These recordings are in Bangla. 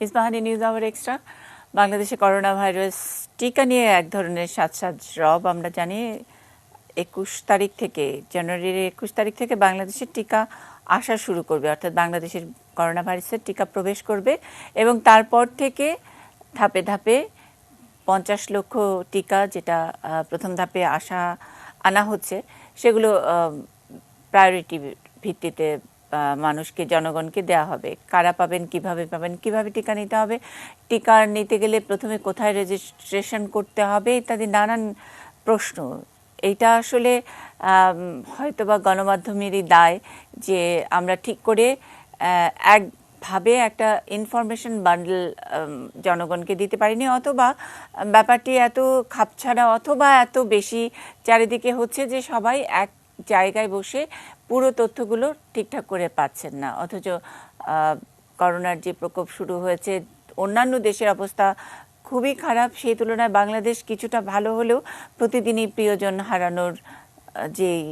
Ispahani news hour extra. বাংলাদেশে করোনা ভাইরাস টিকা নিয়ে এক ধরনের সাজ রব আমরা জানি। 21 তারিখ থেকে, জানুয়ারির 21 তারিখ থেকে বাংলাদেশের টিকা আসা শুরু করবে, অর্থাৎ বাংলাদেশের করোনা ভাইরাসের টিকা প্রবেশ করবে এবং তারপর থেকে ধাপে ধাপে 50 লক্ষ টিকা যেটা প্রথম ধাপে আনা হচ্ছে সেগুলো প্রায়োরিটি ভিত্তিতে মানুষকে, জনগণকে দেওয়া হবে। কারা পাবেন, কিভাবে টিকা নিতে হবে, টিকা নিতে গেলে প্রথমে কোথায় রেজিস্ট্রেশন করতে হবে ইত্যাদি নানান প্রশ্ন। এইটা আসলে হয়তোবা গণমাধ্যমেরই দায় যে আমরা ঠিক করে একভাবে একটা ইনফরমেশন বান্ডেল জনগণকে দিতে পারিনি, অথবা ব্যাপারটি এত খাপছাড়া অথবা এত বেশি চারিদিকে হচ্ছে যে সবাই এক জায়গায় বসে পুরো তথ্যগুলো ঠিকঠাক করে পাচ্ছেন না। অথচ করোনার যে প্রকোপ শুরু হয়েছে, অন্যান্য দেশের অবস্থা খুবই খারাপ, সেই তুলনায় বাংলাদেশ কিছুটা ভালো হলেও প্রতিদিনই প্রিয়জন হারানোর যেই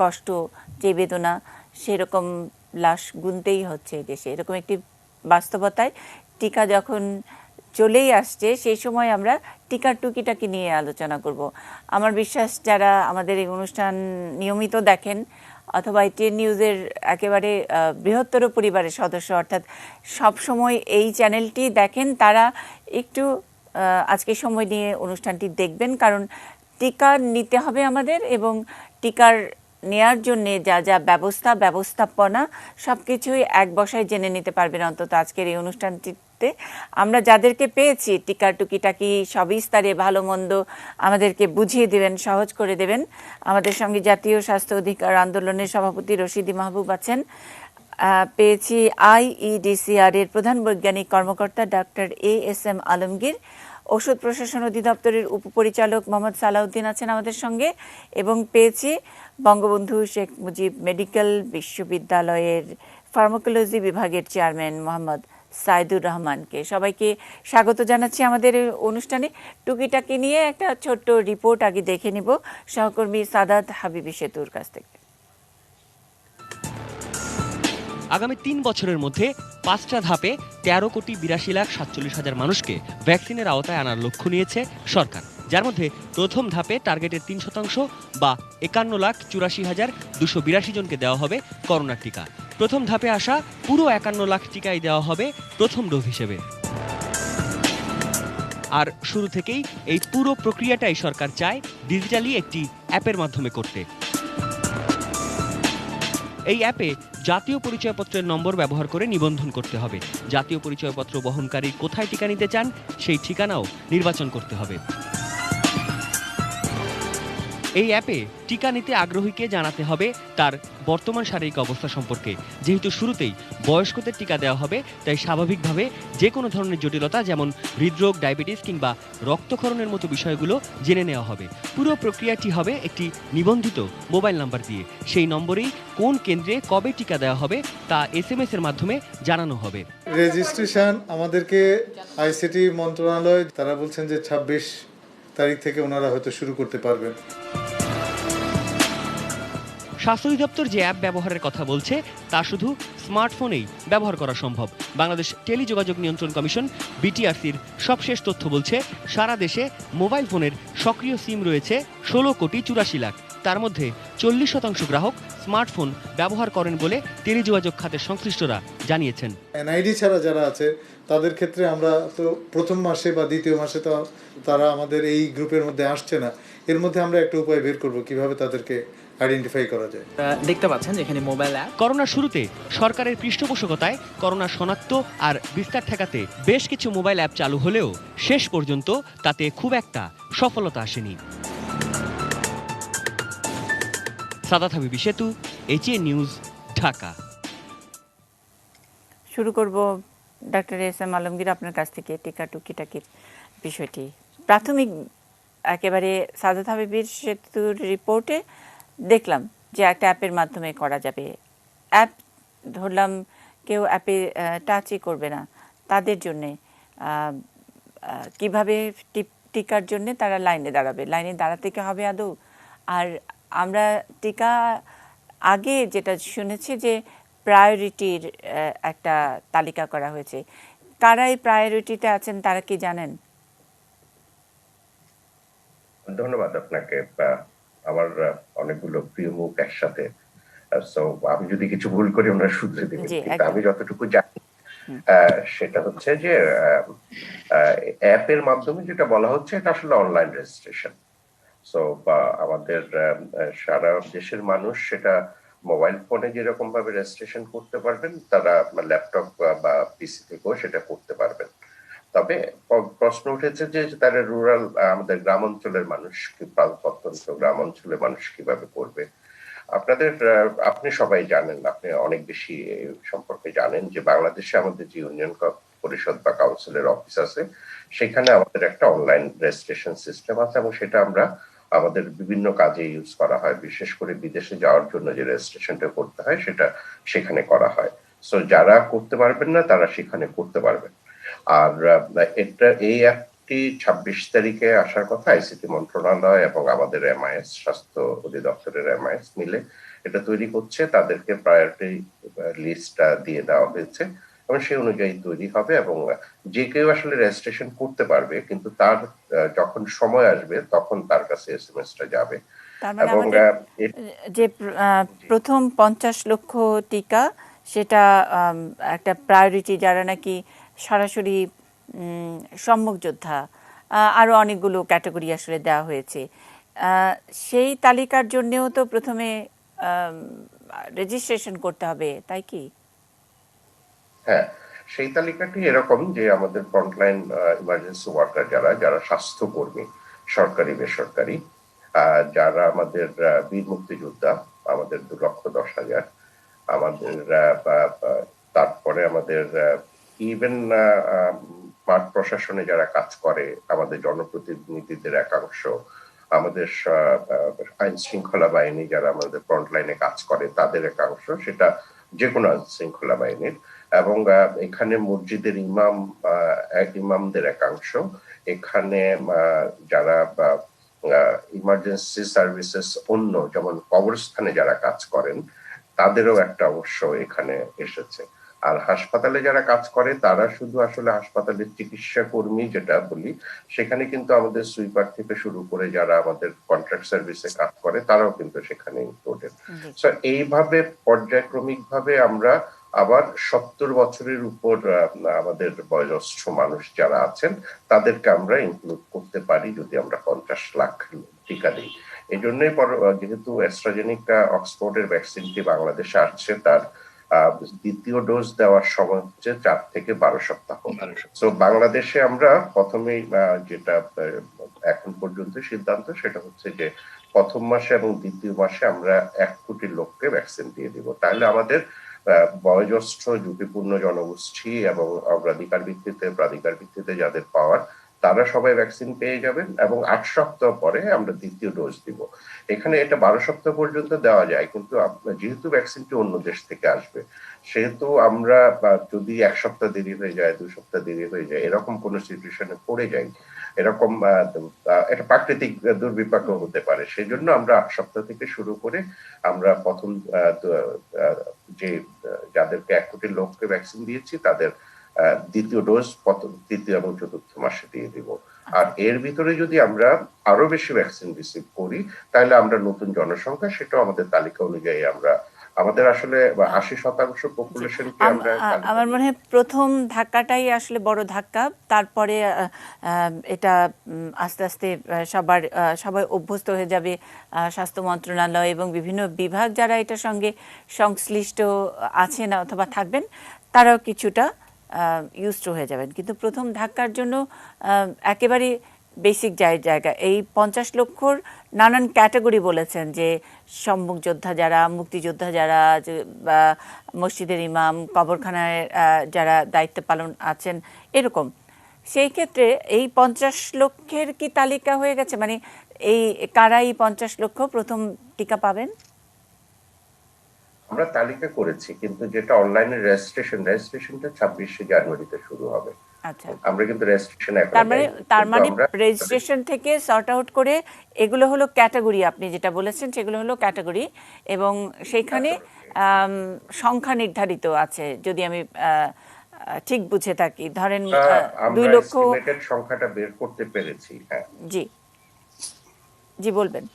কষ্ট, যে বেদনা, সেরকম লাশ গুনতেই হচ্ছে দেশে। এরকম একটি বাস্তবতায় টিকা যখন চলেই আসছে, সেই সময় আমরা টিকার টুকিটাকি নিয়ে আলোচনা করব। আমার বিশ্বাস যারা আমাদের এই অনুষ্ঠান নিয়মিত দেখেন অথবা টিএন নিউজের একেবারে বৃহত্তর পরিবারের সদস্য, অর্থাৎ সব সময় এই চ্যানেলটি দেখেন, তারা একটু আজকে সময় নিয়ে অনুষ্ঠানটি দেখবেন, কারণ টিকা নিতে হবে আমাদের এবং টিকার নেয়ার জন্য যা যা ব্যবস্থাপনা সব কিছুই এক বসায় জেনে নিতে পারবেন অন্তত আজকের এই অনুষ্ঠানটিতে। আমরা যাদেরকে পেয়েছি টিকার টুকিটাকি সবিস্তারে ভালো মন্দ আমাদেরকে বুঝিয়ে দেবেন, সহজ করে দেবেন। আমাদের সঙ্গে জাতীয় স্বাস্থ্য অধিকার আন্দোলনের সভাপতি রশিদি মাহবুব আছেন। পেয়েছি IEDCR এর প্রধান বৈজ্ঞানিক কর্মকর্তা ডক্টর ASM আলমগীর, ওষুধ প্রশাসন অধিদপ্তরের উপপরিচালক মোহাম্মদ সালাউদ্দিন আছেন আমাদের সঙ্গে, এবং পেয়েছি বঙ্গবন্ধু শেখ মুজিব মেডিকেল বিশ্ববিদ্যালয়ের ফার্মাকোলজি বিভাগের চেয়ারম্যান মোহাম্মদ সাইদুর রহমানকে। সবাইকে স্বাগত জানাচ্ছি আমাদের অনুষ্ঠানে। টুকিটাকি নিয়ে একটা ছোট্ট রিপোর্ট আগে দেখে নিব সহকর্মী সাদাত হাবিবি সেতুর কাছ থেকে। আগামী 3 বছরের মধ্যে 5টা ধাপে 13,82,47,000 মানুষকে ভ্যাকসিনের আওতায় আনার লক্ষ্য নিয়েছে সরকার, যার মধ্যে প্রথম ধাপে টার্গেটের 3% বা 51,84,282 জনকে দেওয়া হবে করোনার টিকা। প্রথম ধাপে আসা পুরো 51 লাখ টিকাই দেওয়া হবে প্রথম ডোজ হিসেবে। আর শুরু থেকেই এই পুরো প্রক্রিয়াটাই সরকার চায় ডিজিটালি একটি অ্যাপের মাধ্যমে করতে। এই অ্যাপে জাতীয় পরিচয়পত্রের নম্বর ব্যবহার করে নিবন্ধন করতে হবে। জাতীয় পরিচয়পত্র বহনকারী কোথায় টিকা নিতে চান সেই ঠিকানাও নির্বাচন করতে হবে। এই অ্যাপে টিকা নিতে আগ্রহীকে জানাতে হবে তার বর্তমান শারীরিক অবস্থা সম্পর্কে। যেহেতু শুরুতেই বয়স্কদের টিকা দেওয়া হবে, তাই স্বাভাবিকভাবে যে কোনো ধরনের জটিলতা যেমন হৃদরোগ, ডায়াবেটিস কিংবা রক্তক্ষরণের মতো বিষয়গুলো জেনে নেওয়া হবে। পুরো প্রক্রিয়াটি হবে একটি নিবন্ধিত মোবাইল নাম্বার দিয়ে। সেই নম্বরেই কোন কেন্দ্রে কবে টিকা দেওয়া হবে তা SMS এর মাধ্যমে জানানো হবে। রেজিস্ট্রেশন আমাদেরকে ICT মন্ত্রণালয় তারা বলছেন যে 26 তারিখ থেকে ওনারা হয়তো শুরু করতে পারবেন। স্বাস্থ্য অধিদপ্তর যে অ্যাপ ব্যবহারের কথা বলছে তা শুধু স্মার্টফোনেই ব্যবহার করা সম্ভব। বাংলাদেশ টেলিযোগাযোগ নিয়ন্ত্রণ কমিশন BTRCর সবশেষ তথ্য বলছে, সারা দেশে মোবাইল ফোনের সক্রিয় সিম রয়েছে 16,84 লাখ। তার মধ্যে 40% গ্রাহক স্মার্টফোন ব্যবহার করেন বলে টেলিযোগাযোগ খাতের সংশ্লিষ্টরা জানিয়েছেন। NID ছাড়া যারা আছে তাদের ক্ষেত্রে আমরা তো প্রথম মাসে বা দ্বিতীয় মাসে তো তারা আমাদের এই গ্রুপের মধ্যে আসছে না। এর মধ্যে আমরা একটা উপায় বের করব কিভাবে তাদেরকে আইডেন্টিফাই করা যায়। দেখতে পাচ্ছেন যেখানে মোবাইল অ্যাপ। করোনার শুরুতে সরকারের পৃষ্ঠপোষকতায় করোনা শনাক্ত আর বিস্তার ঠেকাতে বেশ কিছু মোবাইল অ্যাপ চালু হলেও শেষ পর্যন্ত তাতে খুব একটা সফলতা আসেনি। সাদাত হাবিবি সেতু, ATN নিউজ, ঢাকা। শুরু করব ডক্টর ASM আলমগীর আপনার কাছ থেকে টিকা টুকিটাকির বিষয়টি। প্রাথমিক একেবারে সাদাত হাবিবির সেতুর রিপোর্টে দেখলাম যে একটা অ্যাপের মাধ্যমে করা যাবে। অ্যাপ ধরলাম কেউ অ্যাপে টাচই করবে না, তাদের জন্যে কিভাবে টিকার জন্যে তারা লাইনে দাঁড়াতে কি হবে আদৌ? আর আমরা টিকা আগে যেটা শুনেছি যে প্রায়োরিটির একটা তালিকা করা হয়েছে, কারাই প্রায়োরিটিতে আছেন তারা কি জানেন? ধন্যবাদ আপনাকে। আমার অনেকগুলো প্রিয় মুখ একসাথে। সো আমি যদি কিছু ভুল করি ওনারা শুধরে দিবেন, জি, কিন্তু একদম। আমি যতটুকু জানি সেটা হচ্ছে যে অ্যাপের মাধ্যমে যেটা বলা হচ্ছে এটা আসলে অনলাইন রেজিস্ট্রেশন। সো আমাদের সারা দেশের মানুষ সেটা মোবাইল ফোনে যেরকম ভাবে রেজিস্ট্রেশন করতে পারবেন, তারা ল্যাপটপ বা পিসি থেকেও সেটা করতে পারবেন। তবে প্রশ্ন উঠেছে যে তারা রুরাল, আমাদের গ্রাম অঞ্চলের মানুষ, প্রত্যন্ত গ্রাম অঞ্চলের মানুষ কিভাবে করবে। আপনি সবাই জানেন, আপনি অনেক বেশি এই সম্পর্কে জানেন যে বাংলাদেশে আমাদের যে ইউনিয়ন পরিষদ বা কাউন্সিলের অফিস আছে, সেখানে আমাদের একটা অনলাইন রেজিস্ট্রেশন সিস্টেম আছে এবং সেটা আমরা আমাদের বিভিন্ন কাজে ইউজ করা হয়। বিশেষ করে বিদেশে যাওয়ার জন্য যে রেজিস্ট্রেশনটা করতে হয় সেটা সেখানে করা হয়। সো যারা করতে পারবেন না তারা সেখানে করতে পারবেন। আর এই অ্যাপটি ২৬ তারিখে আসার কথা। আইসিটি মন্ত্রণালয় এবং আমাদের এমআইএস, স্বাস্থ্য অধিদপ্তরের এমআইএস মিলে এটা তৈরি করছে। তাদেরকে প্রায়োরিটি লিস্টটা দিয়ে দেওয়া হয়েছে এবং সেই অনুযায়ী তৈরি হবে এবং যে কেউ আসলে রেজিস্ট্রেশন করতে পারবে, কিন্তু তার যখন সময় আসবে তখন তার কাছে এসএমএসটা যাবে। তার মানে এবং আমাদের যে প্রথম 50 লক্ষ টিকা, সেটা একটা প্রায়োরিটি, যারা নাকি সরাসরি সম্মুখ যোদ্ধা, আরও অনেকগুলো ক্যাটাগরি আসলে দেওয়া হয়েছে। সেই তালিকার জন্যেও তো প্রথমে রেজিস্ট্রেশন করতে হবে, তাই কি? হ্যাঁ, সেই তালিকাটি এরকম যে আমাদের ফ্রন্টলাইন ইমার্জেন্সি ওয়ার্কার, যারা যারা স্বাস্থ্যকর্মী, সরকারি বেসরকারি, যারা আমাদের বীর মুক্তিযোদ্ধা, আমাদের 2,10,000, আমাদের তারপরে আমাদের ইভেন মাঠ প্রশাসনে যারা কাজ করে, আমাদের জনপ্রতিনিধিদের একাংশ, আমাদের আইন শৃঙ্খলা বাহিনী যারা আমাদের ফ্রন্টলাইনে কাজ করে তাদের একাংশ, সেটা যে কোনো আইন শৃঙ্খলা বাহিনীর, এবং এখানে মসজিদের ইমামদের একাংশ, এখানে যারা ইমার্জেন্সি সার্ভিসেস অন্য, যেমন কবরস্থানে যারা কাজ করেন, তাদেরও একটা অংশ এখানে এসেছে। আর হাসপাতালে যারা কাজ করে তারা শুধু আসলে হাসপাতালের চিকিৎসা কর্মী যেটা বলি, সেখানে কিন্তু আমাদের সুইপার থেকে শুরু করে যারা আমাদের কন্ট্রাক্ট সার্ভিসে কাজ করে তারাও কিন্তু সেখানে ইনক্লুডেড। সো এইভাবে পর্যায়ক্রমিক ভাবে আমরা আবার 70 বছরের উপর আমাদের বয়োজ্যেষ্ঠ মানুষ যারা আছেন তাদেরকে আমরা ইনক্লুড করতে পারি যদি আমরা 50 লাখ টিকা দিই। এই জন্যই যেহেতু অ্যাস্ট্রাজেনিকা অক্সফোর্ডের ভ্যাকসিনটি বাংলাদেশে আসছে, তার দ্বিতীয় ডোজ দেওয়ার সময় হচ্ছে 4 থেকে 12 সপ্তাহ। সো বাংলাদেশে আমরা প্রথমেই যেটা এখন পর্যন্ত সিদ্ধান্ত, সেটা হচ্ছে যে প্রথম মাসে এবং দ্বিতীয় মাসে আমরা 1 কোটি লোককে ভ্যাকসিন দিয়ে দিব। তাহলে আমাদের বয়োজ্যেষ্ঠ, ঝুঁকিপূর্ণ জনগোষ্ঠী এবং অগ্রাধিকার ভিত্তিতে, প্রাধিকার ভিত্তিতে যাদের পাওয়ার, তারা সবাই ভ্যাকসিন পেয়ে যাবেন এবং 8 সপ্তাহ পরে আমরা দ্বিতীয় ডোজ দিব। এখানে এটা 12 সপ্তাহ পর্যন্ত দেওয়া যায়, কিন্তু যেহেতু ভ্যাকসিনটি অন্য দেশ থেকে আসবে, সেহেতু আমরা যদি 1 সপ্তাহ দেরি হয়ে যায়, 2 সপ্তাহ দেরি হয়ে যায়, এরকম কোন সিচুয়েশনে পড়ে যাই, এরকম একটা প্রাকৃতিক দুর্বিপাক হতে পারে, সেই জন্য আমরা 8 সপ্তাহ থেকে শুরু করে আমরা প্রথম যে যাদেরকে 1 কোটি লোককে ভ্যাকসিন দিয়েছি তাদের দ্বিতীয় ডোজ তৃতীয় এবং চতুর্থ মাসে দিয়ে দিব। আর এর ভিতরে যদি আমরা আরো বেশি ভ্যাকসিন রিসিভ করি, তাহলে আমরা নতুন জনসংখ্যা, সেটা আমাদের তালিকা অনুযায়ী আমরা আমাদের আসলে 80% পপুলেশনকে আমরা, আমার মনে হয় প্রথম ধাক্কাটাই আসলে বড় ধাক্কা। তারপরে এটা আস্তে আস্তে সবাই অভ্যস্ত হয়ে যাবে। স্বাস্থ্য মন্ত্রণালয় এবং বিভিন্ন বিভাগ যারা এটার সঙ্গে সংশ্লিষ্ট আছেন অথবা থাকবেন, তারাও কিছুটা ইউজড হয়ে যাবেন। কিন্তু প্রথম ধাক্কার জন্য একেবারে বেসিক জায়গা, এই 50 লক্ষর নানান ক্যাটাগরি বলেছেন, যে সম্মুখ যোদ্ধা যারা, মুক্তিযোদ্ধা যারা, বা মসজিদের ইমাম, কবরখানায় যারা দায়িত্ব পালন আছেন, এরকম। সেই ক্ষেত্রে এই 50 লক্ষের কি তালিকা হয়ে গেছে? মানে এই কারাই 50 লক্ষ প্রথম টিকা পাবেন? আমরা তালিকা করেছি, কিন্তু যেটা অনলাইনে রেজিস্ট্রেশনটা 26শে জানুয়ারিতে শুরু হবে। আচ্ছা, আমরা কিন্তু রেজিস্ট্রেশন এখন তার মানে রেজিস্ট্রেশন থেকে সর্ট আউট করে এগুলো হলো ক্যাটাগরি, আপনি যেটা বলেছেন সেগুলো হলো ক্যাটাগরি, এবং সেইখানে সংখ্যা নির্ধারিত আছে। যদি আমি ঠিক বুঝে থাকি, ধরেন আমরা 2 আমরা লক্ষ। এস্টিমেটেড সংখ্যাটা বের করতে পেরেছি। হ্যাঁ, জি, জি বলবেন।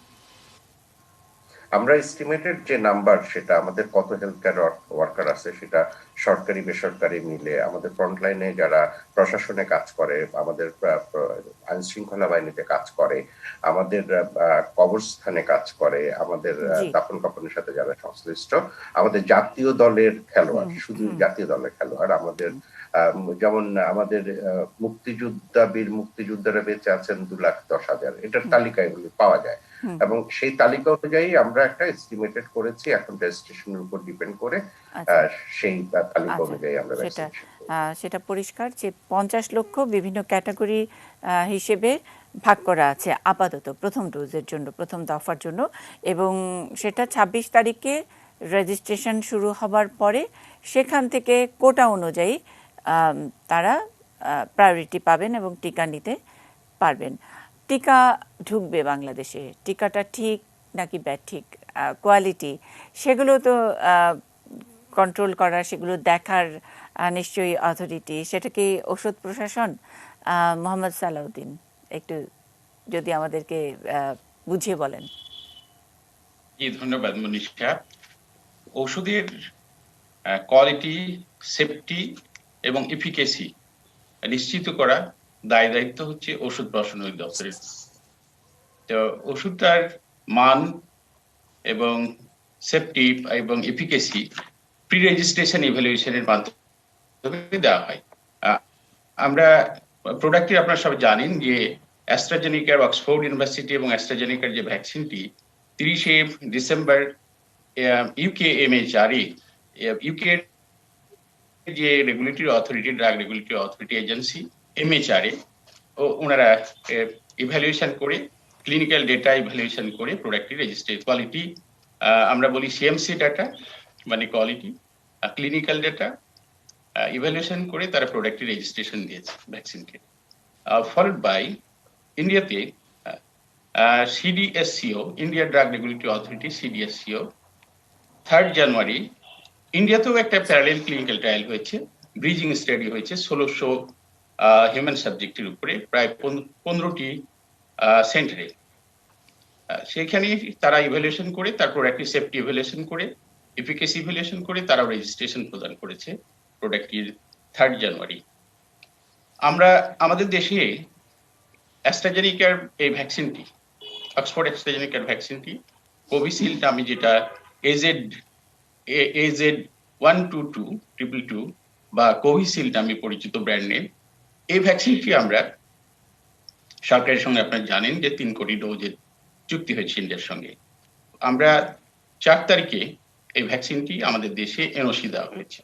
আমরা এস্টিমেটেড যে নাম্বার, সেটা আমাদের কত হেলথ কেয়ার ওয়ার্কার আছে, সেটা সরকারি বেসরকারি মিলে, আমাদের ফ্রন্টলাইনে যারা প্রশাসনে কাজ করে, আমাদের আইন শৃঙ্খলা বাহিনীতে কাজ করে, আমাদের কবরস্থানে কাজ করে, আমাদের জি। দাফন কাফনের সাথে যারা সংশ্লিষ্ট, আমাদের জাতীয় দলের খেলোয়াড়, শুধু জাতীয় দলের খেলোয়াড়, আমাদের যেমন আমাদের বীর মুক্তিযোদ্ধারা বেঁচে আছেন 2,10,000, এটার তালিকা এগুলি পাওয়া যায়। এবং সেই তালিকা অনুযায়ী আমরা একটা এস্টিমেটেড করেছি, এখন রেজিস্ট্রেশনের উপর ডিপেন্ড করে আচ্ছা। সেই তালিকা আচ্ছা, অনুযায়ী আমরা সেটা vaccination সেটা পরিষ্কার যে 50 লক্ষ বিভিন্ন ক্যাটাগরি হিসেবে ভাগ করা আছে আপাতত প্রথম ডোজের জন্য, প্রথম দফার জন্য, এবং সেটা 26 তারিখে রেজিস্ট্রেশন শুরু হবার পরে সেখান থেকে কোটা অনুযায়ী তারা প্রায়োরিটি পাবেন এবং টিকা নিতে পারবেন। টিকা ঢুকবে বাংলাদেশে, টিকাটা ঠিক নাকি ব্যাঠিক, কোয়ালিটি, সেগুলো তো কন্ট্রোল করার, সেগুলো দেখার নিশ্চয়ই অথরিটি, সেটা কি ওষুধ প্রশাসন? মোহাম্মদ সালাউদ্দিন, একটু যদি আমাদেরকে বুঝিয়ে বলেন। জি, ধন্যবাদ মনীষা। ওষুধের কোয়ালিটি, সেফটি এবং এফিকেসি নিশ্চিত করা দায়িত্ব হচ্ছে ওষুধ প্রশাসন অধিদপ্তরের। তো ওষুধটার মান এবং সেফটি এবং এফিকেসি প্রি রেজিস্ট্রেশন ইভ্যালুয়েশনের মাধ্যমে দেওয়া হয়। আমরা প্রোডাক্টের, আপনারা সবাই জানেন যে অ্যাস্ট্রাজেনিকার, অক্সফোর্ড ইউনিভার্সিটি এবং অ্যাস্ট্রাজেনিকার যে ভ্যাকসিনটি 30শে ডিসেম্বর ইউকে MHRA, ইউকে যে regulatory authority, drug regulatory authority agency MHRA, ওনারা ইভ্যালুয়েশন করে, ক্লিনিক্যাল ডেটা ইভ্যালুয়েশন করে প্রোডাক্টের রেজিস্ট্রেশন কোয়ালিটি, আমরা বলি সিএমসি ডাটা মানে কোয়ালিটি, ক্লিনিক্যাল ডেটা ইভ্যালুয়েশন করে তারা প্রোডাক্টের রেজিস্ট্রেশন দিয়েছে ভ্যাকসিনকে। ফলোড বাই ইন্ডিয়াতে CDSCO, India drug regulatory authority, CDSCO 3rd জানুয়ারি ইন্ডিয়াতেও একটা প্যারালেল ক্লিনিক্যাল ট্রায়াল হয়েছে, ব্রিজিং স্টাডি হয়েছে 1600 হিউম্যান সাবজেক্টের উপরে, প্রায় 15টি সেন্টারে। সেখানে তারা ইভ্যালুয়েশন করে, তারপর একটি সেফটি ইভ্যালুয়েশন করে, এফিকেসি ইভ্যালুয়েশন করে তারা রেজিস্ট্রেশন প্রদান করেছে প্রোডাক্টটির 3rd জানুয়ারি। আমরা আমাদের দেশে অ্যাস্ট্রাজেনিকার এই ভ্যাকসিনটি, অক্সফোর্ড অ্যাস্ট্রাজেনিকার ভ্যাকসিনটি, কোভিশিল্ড আমি যেটা AZ12222 বা কোভিশিল্ড আমি পরিচিত ব্র্যান্ড নেম, এই ভ্যাকসিনটি আমরা সরকারের সঙ্গে, আপনারা জানেন যে 3 কোটি ডোজের চুক্তি হয়েছে ইন্ডিয়ার সঙ্গে। আমরা 4 তারিখে এই ভ্যাকসিনটি আমাদের দেশে এনওসি দেওয়া হয়েছে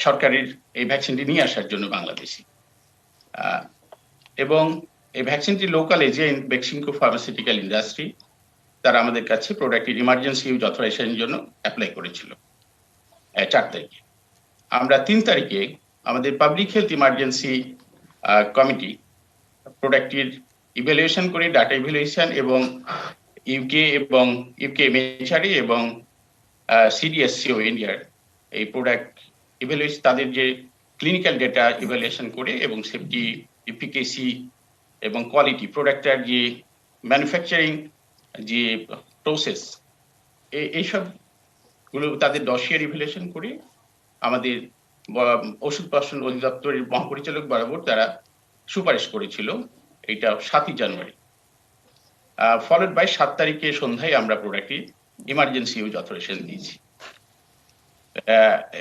সরকারের এই ভ্যাকসিনটি নিয়ে আসার জন্য বাংলাদেশে। এবং এই ভ্যাকসিনটি local agent Beximco pharmaceutical industry, তারা আমাদের কাছে প্রোডাক্টের ইমার্জেন্সি ইউজ অথরাইজেশনের জন্য অ্যাপ্লাই করেছিল 4 তারিখে। আমরা 3 তারিখে আমাদের পাবলিক হেলথ ইমার্জেন্সি কমিটি প্রোডাক্টের ইভ্যালুয়েশন করে, ডাটা ইভ্যালুয়েশন, এবং ইউকে MHRA এবং CDSCO ইন্ডিয়ার এই প্রোডাক্ট ইভ্যালুয়েশন, তাদের যে ক্লিনিক্যাল ডেটা ইভ্যালুয়েশন করে এবং সেফটি, এফিকেসি এবং কোয়ালিটি, প্রোডাক্টের যে ম্যানুফ্যাকচারিং যে প্রসেস, এইসবগুলো তাদের ডসিয়ার ইভ্যালুয়েশন করে আমাদের ওষুধ প্রশাসন অধিদপ্তরের মহাপরিচালক বরাবর তারা সুপারিশ করেছিল। এটা 7ই জানুয়ারি। ফলোড বাই 7 তারিখে সন্ধ্যায় আমরা প্রোডাক্টটি ইমার্জেন্সি ইউজ অথরাইজেশন দিয়েছি।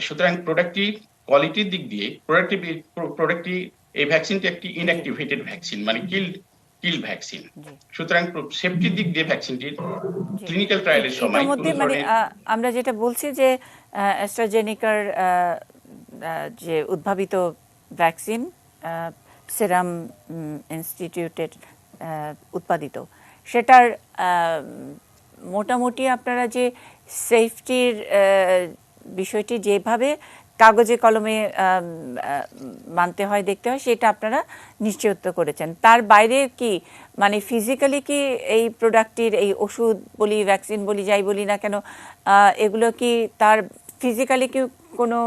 সুতরাং প্রোডাক্টটি কোয়ালিটির দিক দিয়ে প্রোডাক্টটি এই ভ্যাকসিনটি একটি ইনঅ্যাক্টিভেটেড ভ্যাকসিন, মানে কিল ভ্যাকসিন। সুতরাং সেফটির দিক দিয়ে ভ্যাকসিনটির ক্লিনিক্যাল ট্রায়ালের সময় মানে আমরা যেটা বলছি যে অ্যাস্ট্রাজেনিকার যে উদ্ভাবিত ভ্যাকসিন সেরাম ইনস্টিটিউটের উৎপাদিত, সেটার মোটামুটি আপনারা যে সেফটির বিষয়টি যেভাবে কাগজে কলমে মানতে হয়, দেখতে হয়, সেটা আপনারা নিশ্চয়তা করেছেন। তার বাইরে কি, মানে ফিজিক্যালি কি এই প্রোডাক্টটির, এই ওষুধ বলি, ভ্যাকসিন বলি, যাই বলি না কেন, এগুলো কি তার ফিজিক্যালি কি কোনো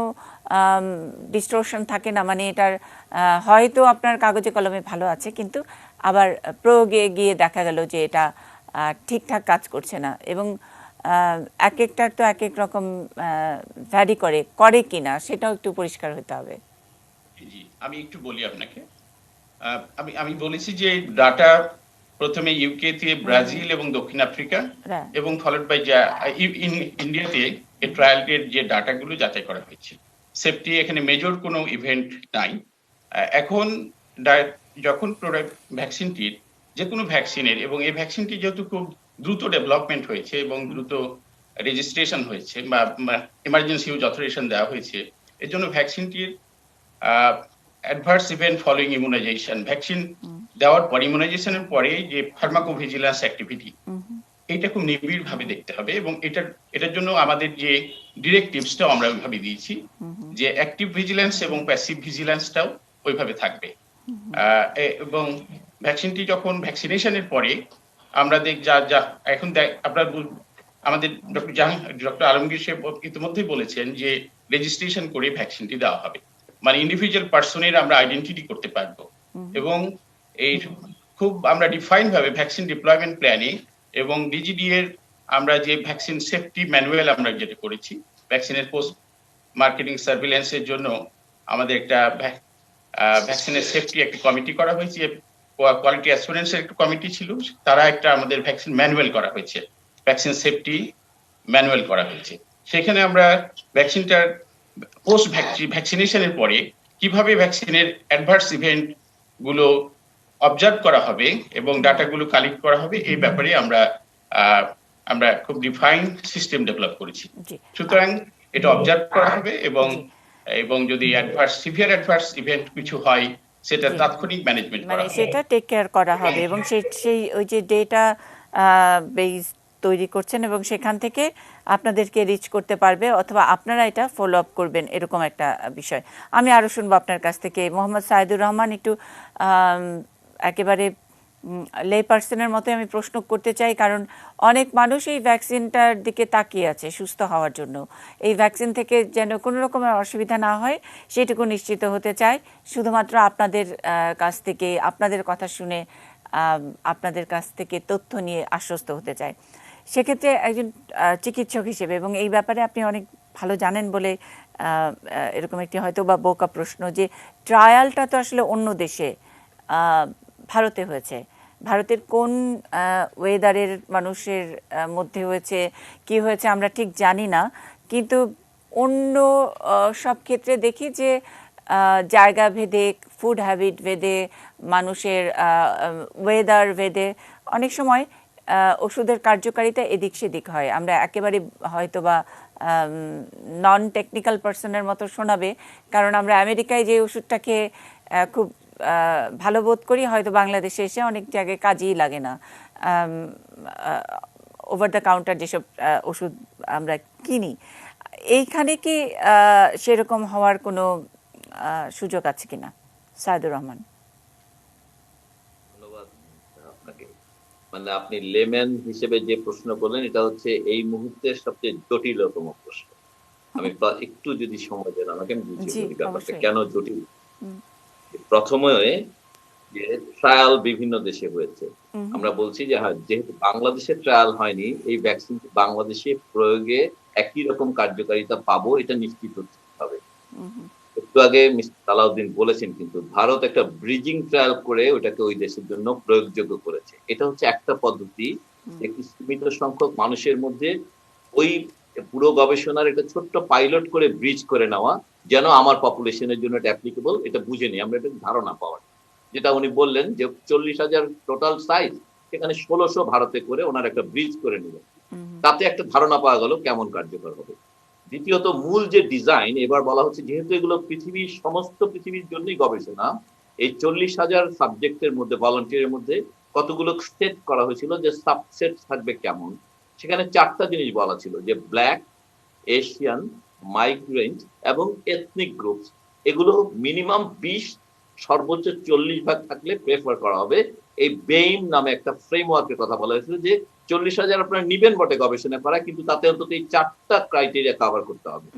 ডিস্টরশন থাকে না, মানে এটার হয়তো আপনার কাগজে কলমে ভালো আছে কিন্তু আবার প্রয়োগে গিয়ে দেখা গেল যে এটা ঠিকঠাক কাজ করছে না, এবং এক একটার তো এক এক রকম ভ্যারি করে কি না সেটাও একটু পরিষ্কার হতে হবে। জি, আমি একটু বলি আপনাকে। আমি আমি বলেছি যে ডাটা প্রথমে ইউকে তে, ব্রাজিল এবং দক্ষিণ আফ্রিকা Right. এবং ফলোড বাই ইন্ডিয়াতে এই ট্রায়ালের যে ডাটাগুলো যাচাই করা হয়েছে। সেফটি এখানে মেজর কোনো ইভেন্ট নাই। এখন যখন প্রোডাক্ট ভ্যাকসিনটির, যে কোনো ভ্যাকসিনের, এবং এই ভ্যাকসিনটি যেহেতু খুব দ্রুত ডেভেলপমেন্ট হয়েছে এবং দ্রুত রেজিস্ট্রেশন হয়েছে বা এমার্জেন্সি ইউজ অথরাইজেশন দেওয়া হয়েছে, এর জন্য ভ্যাকসিনটির adverse event following immunisation, vaccine দেওয়ার পর, ইমিউনাইজেশনের পরে যে ফার্মাকোভিজিলেন্স অ্যাক্টিভিটি, এটা খুব নিবিড় ভাবে দেখতে হবে। এবং এটার জন্য আমাদের যে ডিরেক্টিভসটাও আমরা ওইভাবে দিয়েছি যে অ্যাক্টিভ ভিজিলেন্স এবং প্যাসিভ ভিজিলেন্সটাও ওইভাবে থাকবে। এবং ভ্যাকসিনটি যখন ভ্যাকসিনেশনের পরে আমরা এখন আপনার আমাদের ডক্টর আলমগীর সাহেব ইতিমধ্যেই বলেছেন যে রেজিস্ট্রেশন করে ভ্যাকসিনটি দেওয়া হবে, মানে ইন্ডিভিজুয়াল পার্সনের আমরা আইডেন্টিটি করতে পারবো। এবং এই খুব আমরা ডিফাইন ভাবে ভ্যাকসিন ডিপ্লয়মেন্ট প্ল্যানে এবং ডিজিডি এর আমরা যে ভ্যাকসিন সেফটি ম্যানুয়াল আমরা যেটা করেছি, ভ্যাকসিনের পোস্ট মার্কেটিং সার্ভিলেন্সের জন্য আমাদের একটা ভ্যাকসিনের সেফটি একটা কমিটি করা হয়েছে, কোয়ালিটি অ্যাসুরেন্সের একটা কমিটি ছিল, তারা একটা আমাদের ভ্যাকসিন ম্যানুয়াল করা হয়েছে, ভ্যাকসিন সেফটি ম্যানুয়াল করা হয়েছে। সেখানে আমরা ভ্যাকসিনটার পোস্ট ভ্যাকসিনেশনের পরে কিভাবে ভ্যাকসিনের অ্যাডভার্স ইভেন্ট গুলো অবজার্ভ করা হবে এবং ডাটাগুলো কালেক্ট করা হবে, এই ব্যাপারে আমরা খুব ডিফাইন সিস্টেম ডেভেলপ করেছি। সুতরাং এটা অবজার্ভ করা হবে এবং যদি সিভিয়ার অ্যাডভার্স ইভেন্ট কিছু হয় সেটা তাৎক্ষণিক ম্যানেজমেন্ট করা মানে হবে, সেটা টেক কেয়ার করা হবে। এবং সেই ওই যে ডেটা বেস তৈরি করছেন এবং সেখান থেকে আপনাদেরকে রিচ করতে পারবে অথবা আপনারা এটা ফলো আপ করবেন, এরকম একটা বিষয়। আমি আরও শুনবো আপনার কাছ থেকে। মোহাম্মদ সাইদুর রহমান, একটু একেবারে লে পার্সনের মতো আমি প্রশ্ন করতে চাই, কারণ অনেক মানুষ এই ভ্যাকসিনটার দিকে তাকিয়ে আছে সুস্থ হওয়ার জন্য। এই ভ্যাকসিন থেকে যেন কোনো রকমের অসুবিধা না হয় সেটুকু নিশ্চিত হতে চাই। শুধুমাত্র আপনাদের কাছ থেকে, আপনাদের কথা শুনে আপনাদের কাছ থেকে তথ্য নিয়ে আশ্বস্ত হতে চাই। সেক্ষেত্রে একজন চিকিৎসক হিসেবে, এবং এই ব্যাপারে আপনি অনেক ভালো জানেন বলে এরকম একটি হয়তো বা বোকা প্রশ্ন, যে ট্রায়ালটা তো আসলে অন্য দেশে, ভারতে হয়েছে। ভারতের কোন ওয়েদারের মানুষের মধ্যে হয়েছে, কি হয়েছে আমরা ঠিক জানি না, কিন্তু অন্য সব ক্ষেত্রে দেখি যে জায়গা ভেদে, ফুড হ্যাবিট ভেদে, মানুষের ওয়েদার ভেদে অনেক সময় ওষুধের কার্যকারিতা এদিক সেদিক হয়। আমরা একেবারে হয়তো বা নন টেকনিক্যাল পার্সনের মতো শোনাবে, কারণ আমরা আমেরিকায় যে ওষুধটাকে খুব ভালো বোধ করি, হয়তো বাংলাদেশে এসে অনেক জায়গায় কাজেই লাগে না। ওভার দ্য কাউন্টার যেসব ওষুধ আমরা কিনি, এইখানে কি সেরকম হওয়ার কোনো সুযোগ আছে কিনা? সাইদুর রহমান। ধন্যবাদ আপনাকে। মানে আপনি লেম্যান হিসেবে যে প্রশ্ন করলেন, এটা হচ্ছে এই মুহূর্তের সবচেয়ে জটিলতম প্রশ্ন। আমি একটু যদি সময় দেন আমাকে, আমি বুঝিয়ে বলি ব্যাপারটা কেন জটিল। প্রথমে যে ট্রায়াল বিভিন্ন দেশে হয়েছে, আমরা বলছি যে হ্যাঁ, যেহেতু বাংলাদেশে ট্রায়াল হয়নি, এই ভ্যাকসিন বাংলাদেশে প্রয়োগে একই রকম কার্যকারিতা পাবো এটা নিশ্চিত হবে। একটু আগে মিস্টার সালাউদ্দিন বলেছেন, কিন্তু ভারত একটা ব্রিজিং ট্রায়াল করে ওটাকে ওই দেশের জন্য প্রয়োগযোগ্য করেছে। এটা হচ্ছে একটা পদ্ধতি, একটি সীমিত সংখ্যক মানুষের মধ্যে ওই পুরো গবেষণার একটা ছোট্ট পাইলট করে ব্রিজ করে নেওয়া, যেন আমার পপুলেশনের জন্য এটা অ্যাপ্লিকেবল, এটা বুঝে নিই আমরা, এটা ধারণা পাওয়ার। যেটা উনি বললেন যে 40,000 টোটাল সাইজ, সেখানে 1600 ভারতে করে ওনার একটা ব্রিজ করে নিলেন, তাতে একটা ধারণা পাওয়া গেল কেমন কার্যকর হবে। দ্বিতীয়ত মূল যে ডিজাইন, এবার বলা হচ্ছে যেহেতু এগুলো সমস্ত পৃথিবীর জন্যই গবেষণা, এই 40,000 সাবজেক্টের মধ্যে, ভলান্টিয়ারের মধ্যে কতগুলো সেট করা হয়েছিল যে সাবসেট থাকবে কেমন। সেখানে 4টা জিনিস বলা ছিল, যে ব্ল্যাক, এশিয়ান, মাইগ্রেন্ট এবং এথনিক গ্রুপস। এগুলো মিনিমাম 20, সর্বোচ্চ 40 ভাগ থাকলে প্রেফার করা হবে। এই বেইম নামে একটা ফ্রেমওয়ার্কের কথা বলা হয়েছিল, যে 40,000 আপনারা নিবেন বটে গবেষণা করা, কিন্তু তাতে অন্তত এই 4টা ক্রাইটেরিয়া কভার করতে হবে।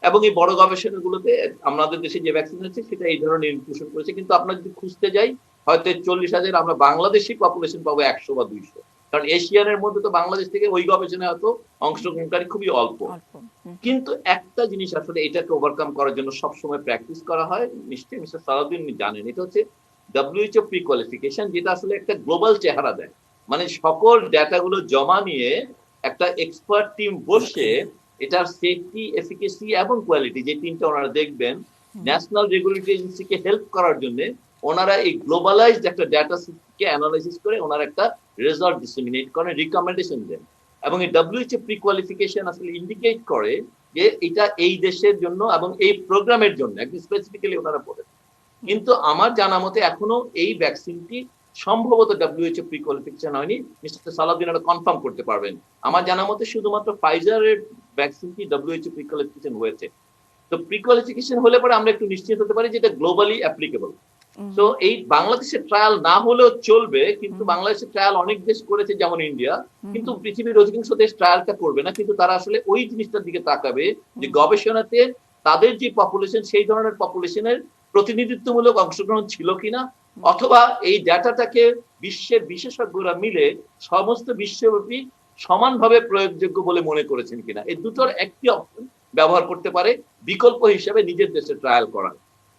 এবং এই বড় গবেষণাগুলোতে আমাদের দেশে যে ভ্যাকসিন আছে সেটা এই ধরনের ইনক্লুশন করেছে। কিন্তু আমরা যদি খুঁজতে যাই হয়তো 40,000 আমরা বাংলাদেশি পপুলেশন পাবো 100 বা 200, কারণ এশিয়ানের মধ্যে তো বাংলাদেশ থেকে ওই গবেষণায় হয়তো অংশগ্রহণকারী খুবই অল্প। কিন্তু একটা জিনিস আসলে এটাকে ওভারকাম করার জন্য সবসময় প্র্যাকটিস করা হয়, নিশ্চয়ই মিস্টার সালাউদ্দিন জানেন, এটা হচ্ছে WHO প্রি কোয়ালিফিকেশন, যেটা আসলে একটা গ্লোবাল চেহারা দেয়। মানে সকল ডেটাগুলো জমা নিয়ে একটা এক্সপার্ট টিম বসে এটার সেফটি, এফিকেসি এবং কোয়ালিটি যে তিনটা ওনারা দেখবেন, ন্যাশনাল রেগুলেটরি এজেন্সিকে হেল্প করার জন্য ওনারা এই গ্লোবালাইজড একটা ডেটা সেটকে অ্যানালাইসিস করে ওনারা একটা রেজাল্ট ডিসেমিনেট করেন, রিকমেন্ডেশন দেন। এবং এই WHO প্রি কোয়ালিফিকেশন আসলে ইন্ডিকেট করে যে এটা এই দেশের জন্য এবং এই প্রোগ্রামের জন্য একদম স্পেসিফিক্যালি ওনারা বলেন। কিন্তু আমার জানা মতে এখনো এই ভ্যাকসিনটি সম্ভবত WHO প্রি কোয়ালিফিকেশন হয়নি। মিস্টার সালাউদ্দিন এটা কনফার্ম করতে পারবেন। আমার জানা মতে শুধুমাত্র ফাইজারের ভ্যাকসিনটি WHO প্রি কোয়ালিফিকেশন হয়েছে। তো প্রি কোয়ালিফিকেশন হলে পরে আমরা একটু নিশ্চিত হতে পারি যে এটা গ্লোবালি অ্যাপ্লিকেবল। তো এই বাংলাদেশের ট্রায়াল না হলেও চলবে, কিন্তু বাংলাদেশের ট্রায়াল অনেক দেশ করেছে যেমন ইন্ডিয়া, কিন্তু পৃথিবীর অধিকাংশ দেশ ট্রায়ালটা করবে না। কিন্তু তারা আসলে ওই জিনিসটার দিকে তাকাবে যে গবেষণাতে তাদের যে পপুলেশন সেই ধরনের পপুলেশনের প্রতিনিধিত্বমূলক অংশগ্রহণ ছিল কিনা, অথবা এই ডাটাটাকে বিশ্বের বিশেষজ্ঞরা মিলে সমস্ত বিশ্বব্যাপী সমানভাবে প্রয়োগযোগ্য বলে মনে করেছেন কিনা। এই দুটোর একটি অপশন ব্যবহার করতে পারে বিকল্প হিসেবে নিজের দেশে ট্রায়াল করা।